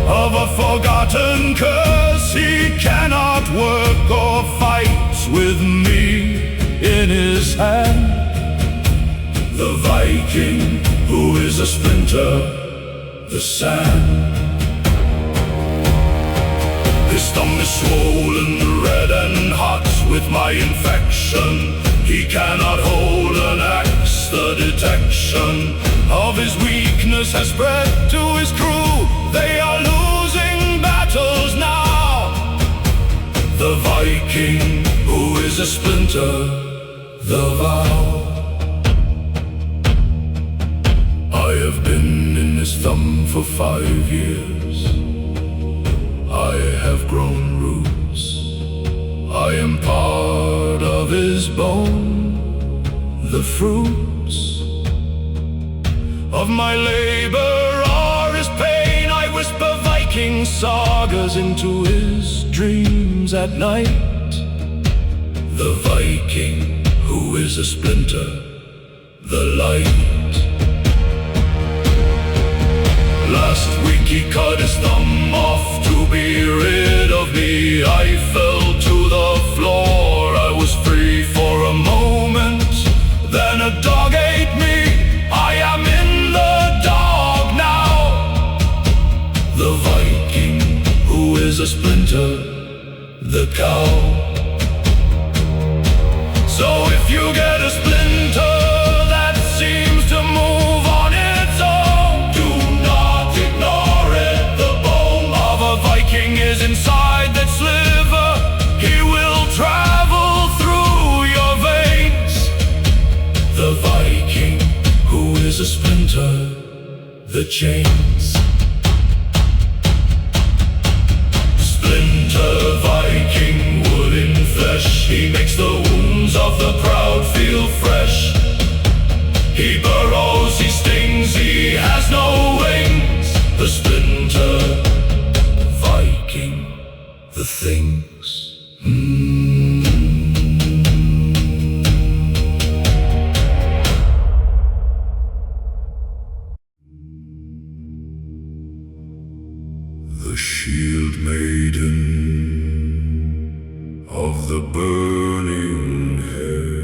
of a forgotten curse. He cannot work or fight with me in his hand. The Viking who is a splinter, the sand. His thumb is swollen, red and hot with my infection. He cannot hold an axe. The detection of his weakness has spread to his crew. They are losing battles now. The Viking who is a splinter, the vow. I have been in his thumb for 5 years. I have grown roots. I am part of his bone. The fruits of my labor are his pain. I whisper Viking sagas into his dreams at night. The Viking who is a splinter, the light. Last week he cut his thumb off to be rid of me. I fell to the floor. I was free for a moment. Then a dog ate me. I am in the dog now. The Viking who is a splinter, the cow. So if you get a splinter that seems to move on its own, do not ignore it. The bone of a Viking is inside that sliver. He will travel through your veins. The Viking who is a splinter, the chains. Splinter Viking, wood in flesh. He makes the wounds of the proud He burrows, he stings, he has no wings. The splinter, Viking, the things. The shield maiden of the burning hair.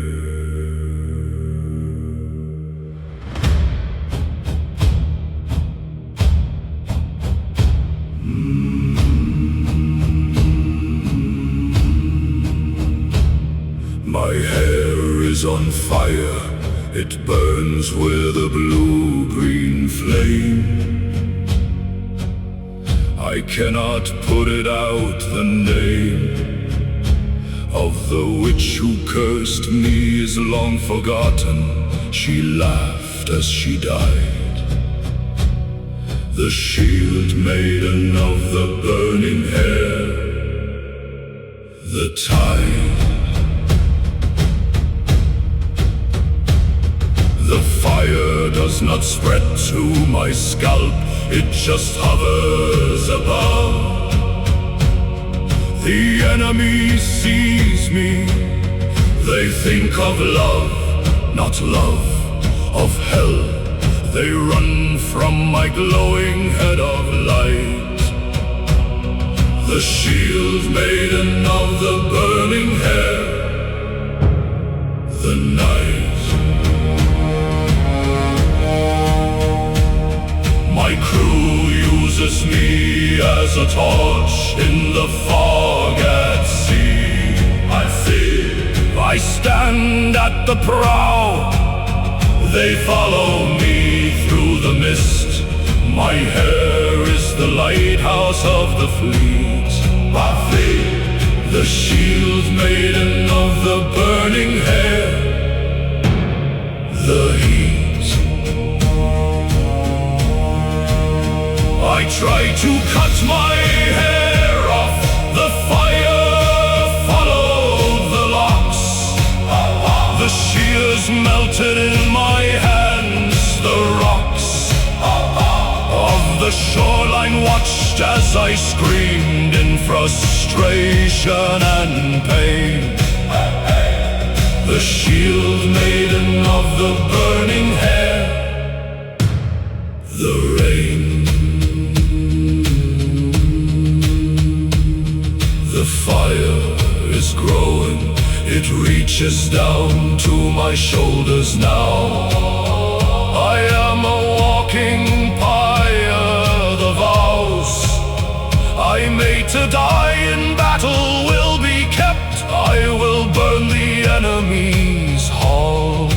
My hair is on fire, it burns with a blue-green flame. I cannot put it out, the name of the witch who cursed me is long forgotten. She laughed as she died. The shield maiden of the burning hair. The tide. The fire does not spread to my scalp, it just hovers above. The enemy sees me, they think of love, not love, of hell. They run from my glowing head of light. The shield maiden of the burning hair. The night. My crew uses me as a torch in the fog at sea. I fear. I stand at the prow. They follow me through the mist. My hair is the lighthouse of the fleet. I fear. The shield maiden of the burning hair. The heat. I try to cut my hair off, the fire followed the locks. The shears melted in my hands, the rocks of the shoreline watched as I screamed in frustration and pain. The shield maiden of the burning hair. The rain. The fire is growing, it reaches down to my shoulders now. I am a walking pyre, the vows I made to die in battle will be kept. I will burn the enemy's hall.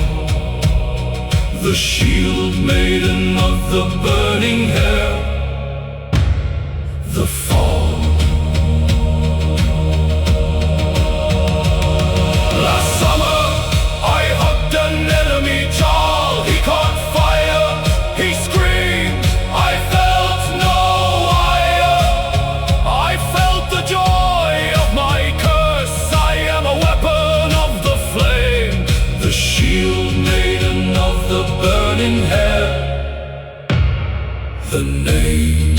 The shield maiden of the burning hair. The fall. The name.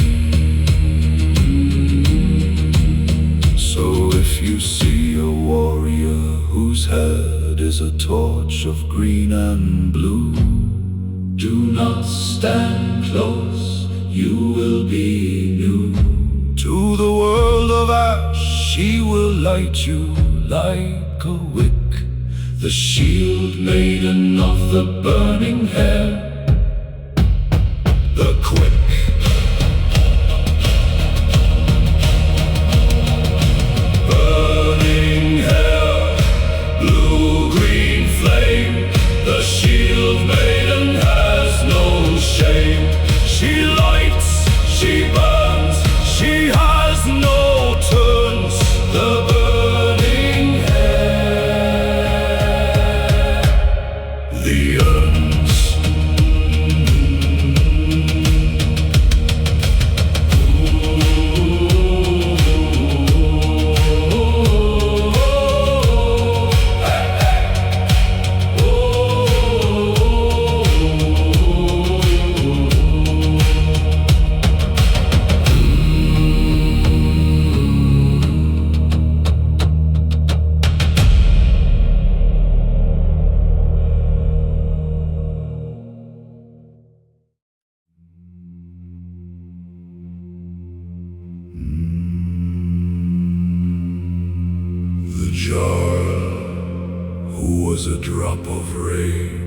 So if you see a warrior whose head is a torch of green and blue, do not stand close, you will be new. To the world of ash she will light you like a wick. The shield maiden of the burning hair. The quick. Burning hair, blue-green flame. The shield maiden has no shame. She lights, she burns, she has no turns. The burning hair. The urns. was a drop of rain.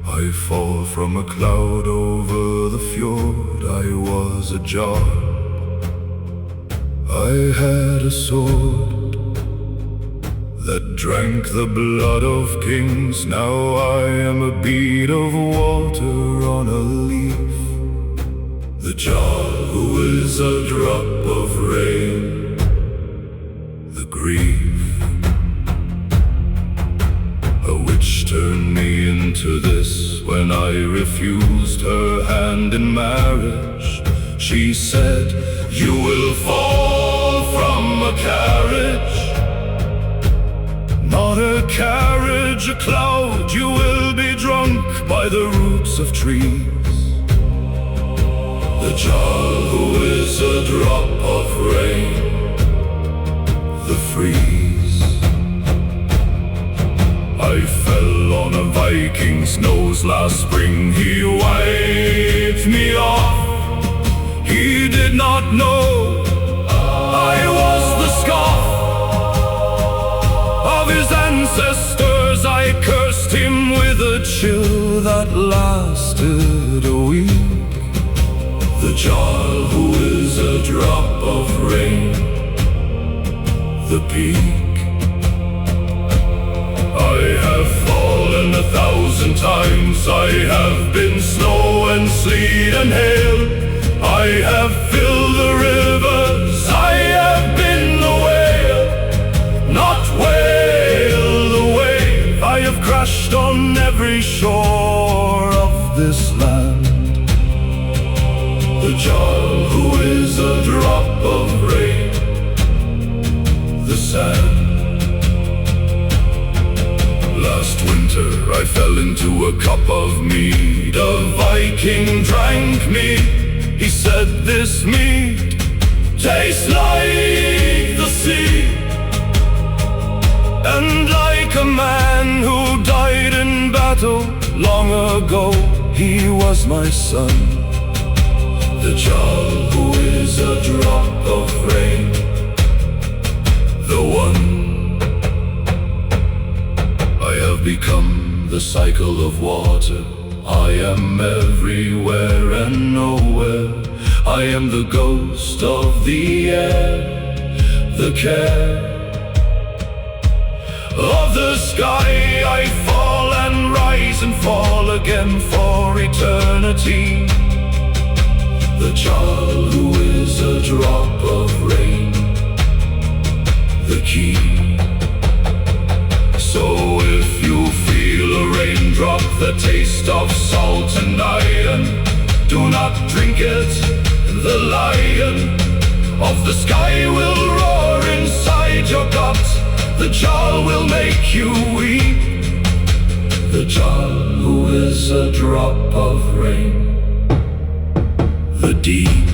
I fall from a cloud over the fjord. I was a jar. I had a sword that drank the blood of kings. Now I am a bead of water on a leaf. The jar who is a drop of rain. The grief. A witch turned me into this when I refused her hand in marriage. She said, "You will fall from a carriage." Not a carriage, a cloud. You will be drunk by the roots of trees. The child who is a drop of rain. The freeze. I fell on a Viking's nose last spring. He wiped me off. He did not know I was the scoff of his ancestors. I cursed him with a chill that lasted a week. The child who is a drop of rain. The peak. I have fallen 1,000 times. I have been snow and sleet and hail. I have filled the rivers. I have been the whale, not whale the wave. I have crashed on every shore of this land. The child who is a drop of rain. The sand. Last winter I fell into a cup of mead. A Viking drank me. He said, "This mead tastes like the sea." And like a man who died in battle long ago, he was my son. The child who is a drop of rain. The one. I have become the cycle of water. I am everywhere and nowhere. I am the ghost of the air, the care of the sky. I fall and rise and fall again for eternity. The child who is a drop of rain. The key. So if you feel a raindrop, the taste of salt and iron, do not drink it. The lion of the sky will roar inside your gut. The jar will make you weep. The child who is a drop of rain. The deep.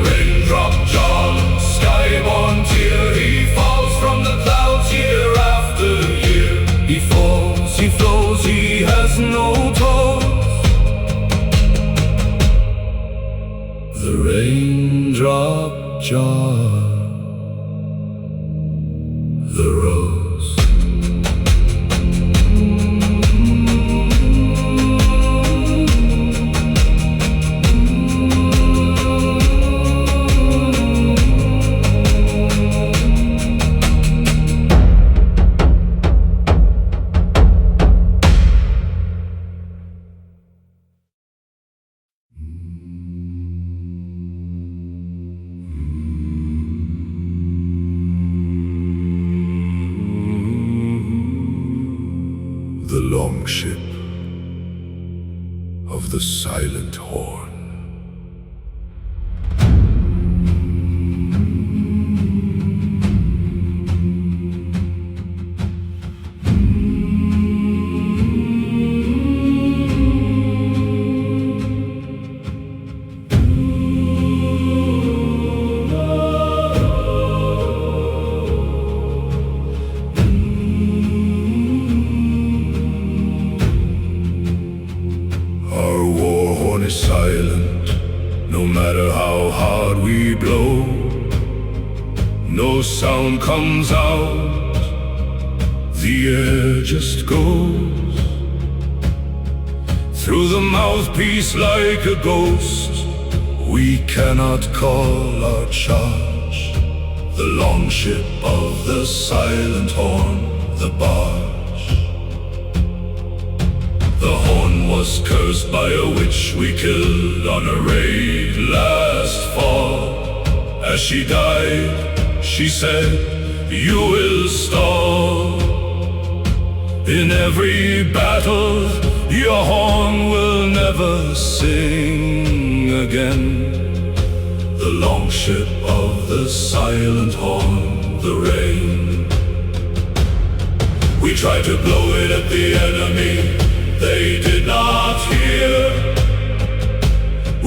Raindrop John, skyborn tear. He falls from the clouds year after year. He falls, he flows, he has no toes. The raindrop jar. The rose. The long ship of the silent horn. no sound comes out, the air just goes through the mouthpiece like a ghost. We cannot call our charge, the longship of the silent horn, the barge. The horn was cursed by a witch we killed on a raid last fall. As she died, she said, "You will stall. In every battle, your horn will never sing again." The longship of the silent horn, the rain. We tried to blow it at the enemy, they did not hear.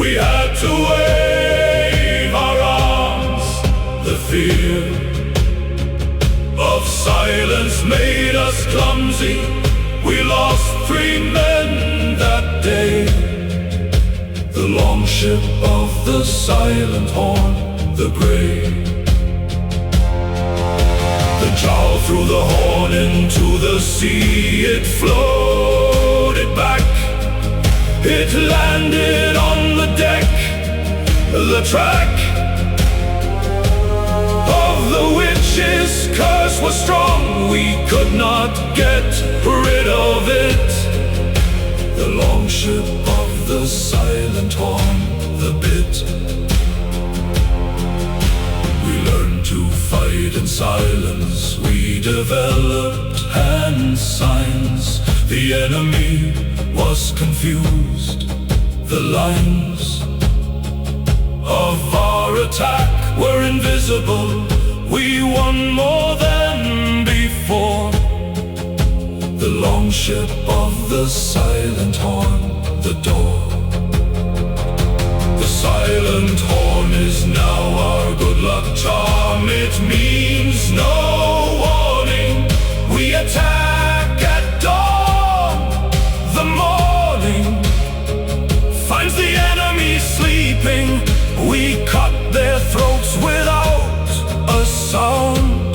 We had to wave our arms, the fear of silence made us clumsy. We lost 3 men that day. The longship of the silent horn, the grey. The jarl threw the horn into the sea. It floated back, it landed on the deck. The track of the witch's curse was strong. We could not get rid of it. The longship of the silent horn, the bit. We learned to fight in silence. We developed hand signs. The enemy was confused. The lines of our attack were invisible. We won more than before. The longship of the silent horn, the door. The silent horn is now our good luck charm. It means no warning. We attack at dawn. The morning finds the enemy sleeping. We cut their throats without a sound.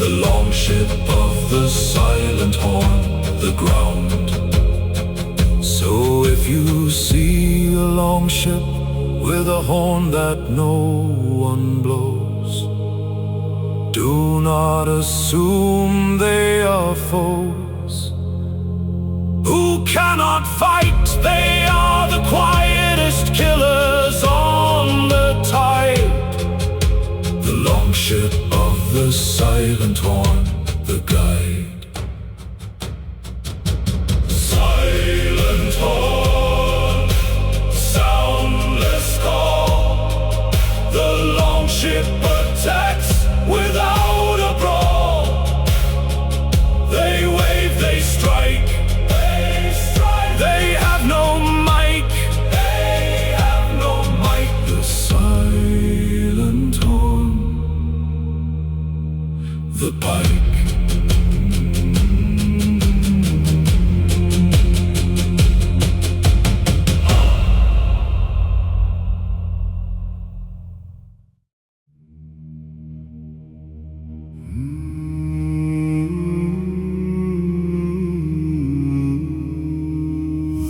The longship of the silent horn, the ground. So if you see a longship with a horn that no one blows, do not assume they are foes who cannot fight. They are the quietest killers on the tide. The longship of the silent horn, the guide. Silent horn, soundless call. The longship attacks without a brawl. They wave, they strike, they have no mic, they have no mic. The silent horn, the pike.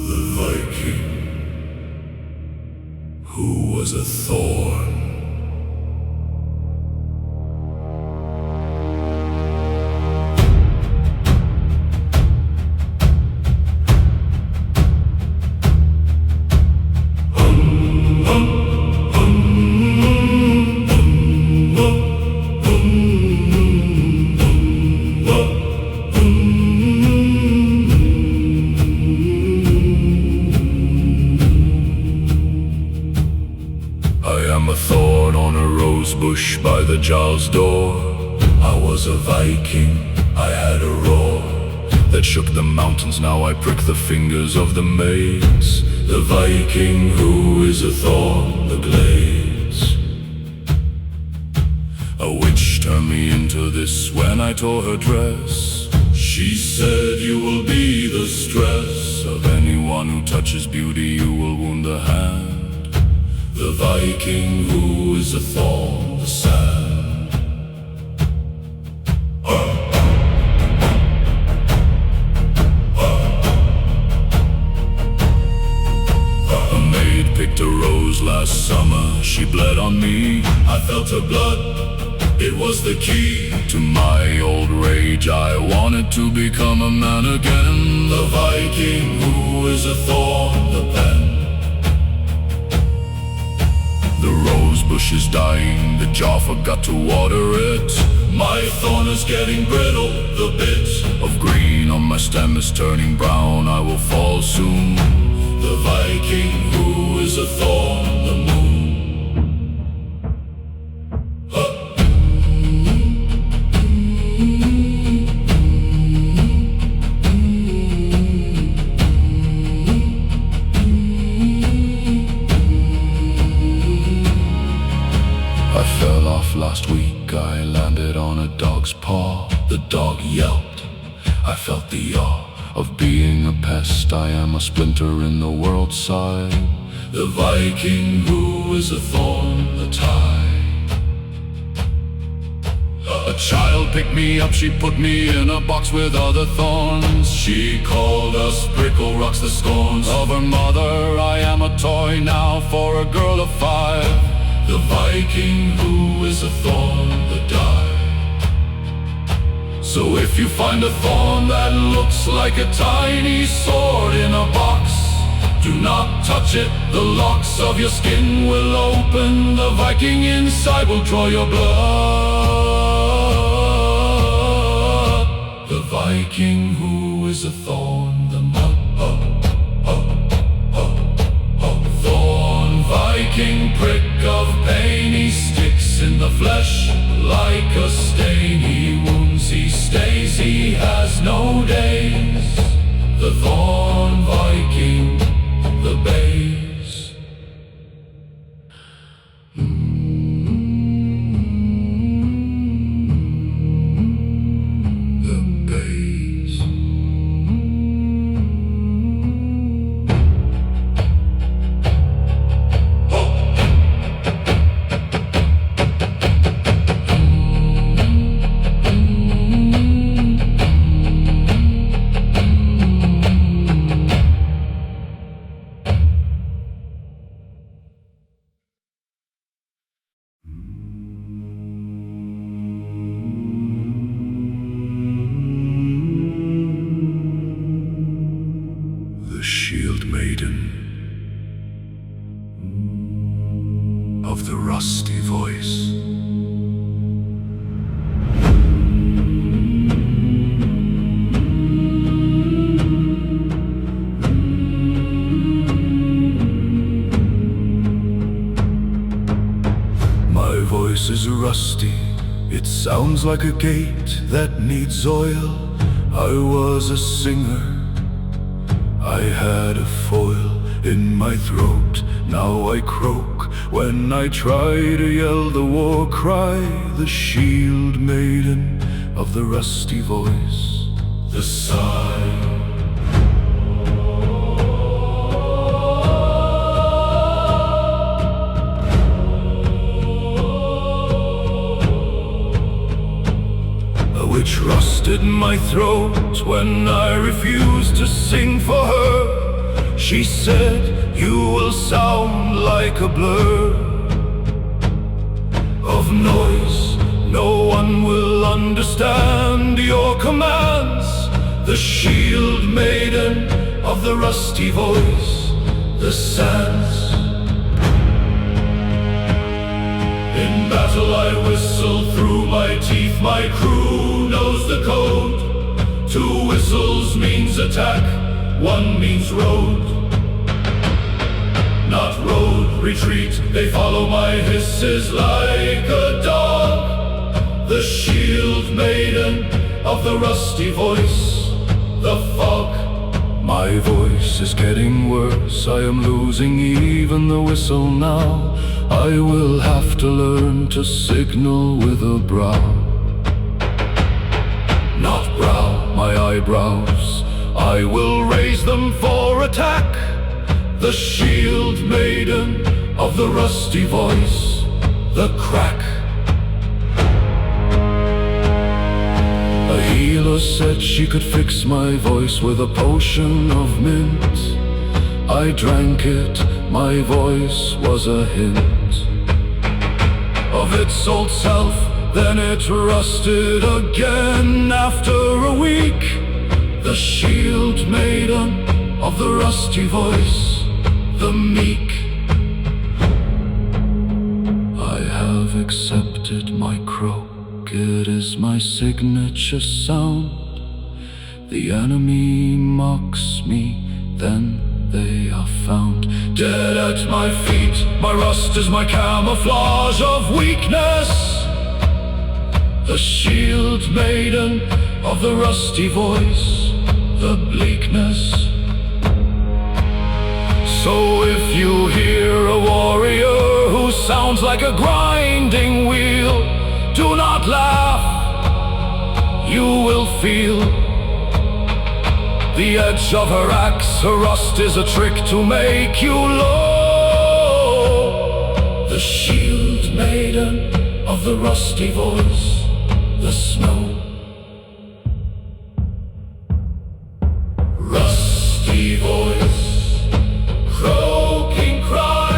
The Viking, who was a thorn. A thorn on a rose bush by the jarl's door. I was a Viking, I had a roar that shook the mountains. Now I prick the fingers of the maids. The Viking who is a thorn, the glades. A witch turned me into this when I tore her dress. She said, "You will be the stress of anyone who touches beauty. You will wound the hand." The Viking who is a thorn, the sand. felt her blood. It was the key to my old rage. I wanted to become a man again. The Viking who is a thorn, the pen. The rose bush is dying, the jar forgot to water it. My thorn is getting brittle, the bit of green on my stem is turning brown. I will fall soon. The Viking who is a thorn, the moon. I fell off last week, I landed on a dog's paw. The dog yelped, I felt the awe of being a pest. I am a splinter in the world's side. The Viking who is a thorn, the tide. A child picked me up, she put me in a box with other thorns. She called us prickle rocks, the scorns of her mother. I am a toy now for a girl of 5. The Viking who is a thorn, the die. So if you find a thorn that looks like a tiny sword in a box, do not touch it, the locks of your skin will open. The Viking inside will draw your blood. The Viking who is a thorn, the mud. Viking prick of pain, he sticks in the flesh like a stain. He wounds, he stays, he has no days. The thorn Viking, the base. The base. The shield maiden of the rusty voice. My voice is rusty, it sounds like a gate that needs oil. I was a singer, I had a foil in my throat, now I croak when I try to yell the war cry. The shield maiden of the rusty voice, the sigh. Which rusted my throat when I refused to sing for her. She said, you will sound like a blur of noise. No one will understand your commands. The shield maiden of the rusty voice, the sands. In battle I whistle through my teeth, my crew knows the code. 2 whistles means attack, 1 means road. Not road, retreat, they follow my hisses like a dog. The shield maiden of the rusty voice, the fog. My voice is getting worse, I am losing even the whistle now. I will have to learn to signal with a brow. Not brow, my eyebrows, I will raise them for attack. The shield maiden of the rusty voice, the crack. A healer said she could fix my voice with a potion of mint. I drank it, my voice was a hint of of its old self. Then it rusted again after a week. The shield maiden of the rusty voice, the meek. I have accepted my croak, it is my signature sound. The enemy mocks me, then they are found. Dead at my feet, my rust is my camouflage of weakness. The shield maiden of the rusty voice, the bleakness. So if you hear a warrior who sounds like a grinding wheel, do not laugh, you will feel the edge of her axe. Her rust is a trick to make you low. The shield maiden of the rusty voice, the snow. Rusty voice, croaking cry,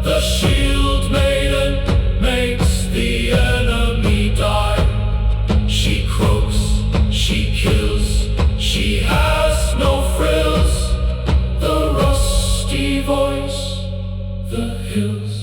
the shield maiden makes the enemy die. She croaks, she kills, she has no frills. The rusty voice, the hills.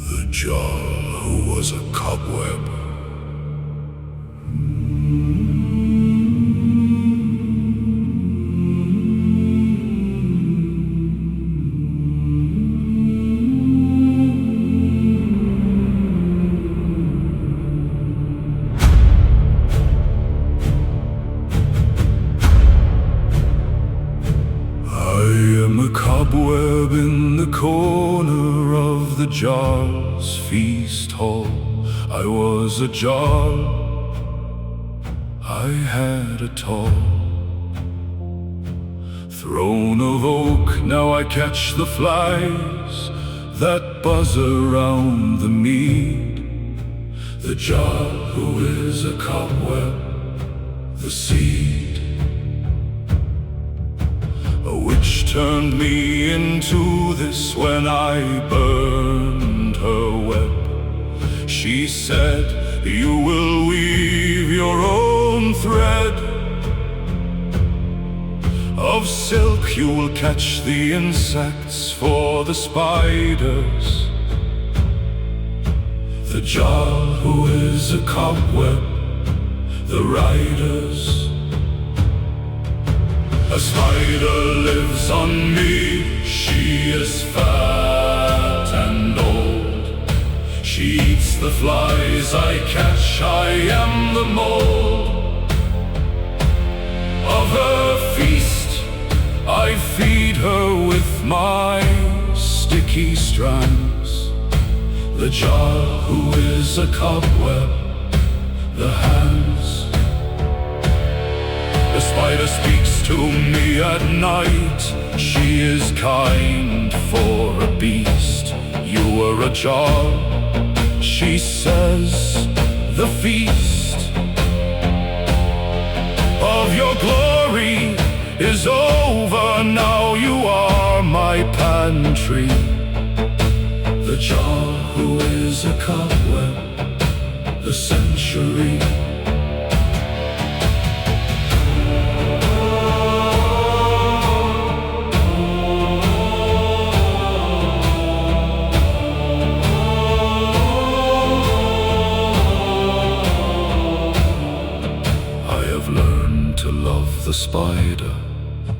The Jarl who was a cobweb. I am a cobweb in the corner of the Jarl's feast hall. I was a Jarl, I had a tall throne of oak. Now I catch the flies that buzz around the mead. The Jarl who is a cobweb, the seed. A witch turned me into this when I burned her web. She said, you will weave your own thread of silk. You will catch the insects for the spiders. The Jarl who is a cobweb, the riders. A spider lives on me, she is fat and old. She eats the flies I catch, I am the mole of her feast. I feed her with my sticky strands. The Jarl who is a cobweb, the hands. The spider speaks to me at night. She is kind for a beast. You are a Jarl, she says, the feast of your glory is over. Now you are my pantry. The Jarl who is a cobweb, the century. The spider,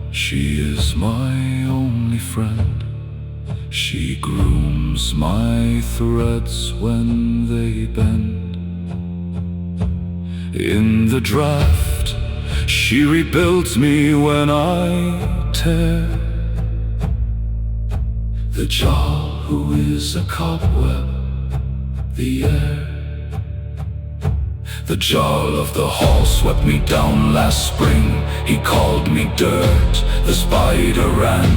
she is my only friend. She grooms my threads when they bend. In the draft, she rebuilds me when I tear. The Jarl who is a cobweb, the air. The Jarl of the hall swept me down last spring. He called me dirt, the spider ran.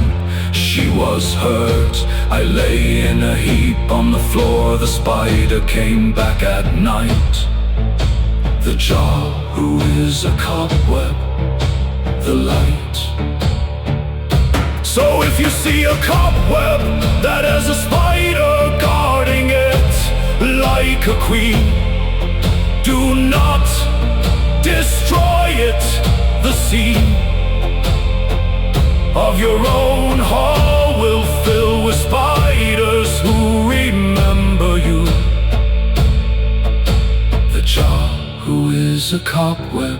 She was hurt. I lay in a heap on the floor. The spider came back at night. The jar, who is a cobweb, the light. So if you see a cobweb that has a spider guarding it like a queen, do not destroy it. The scene of your own hall will fill with spiders who remember you. The jar, who is a cobweb,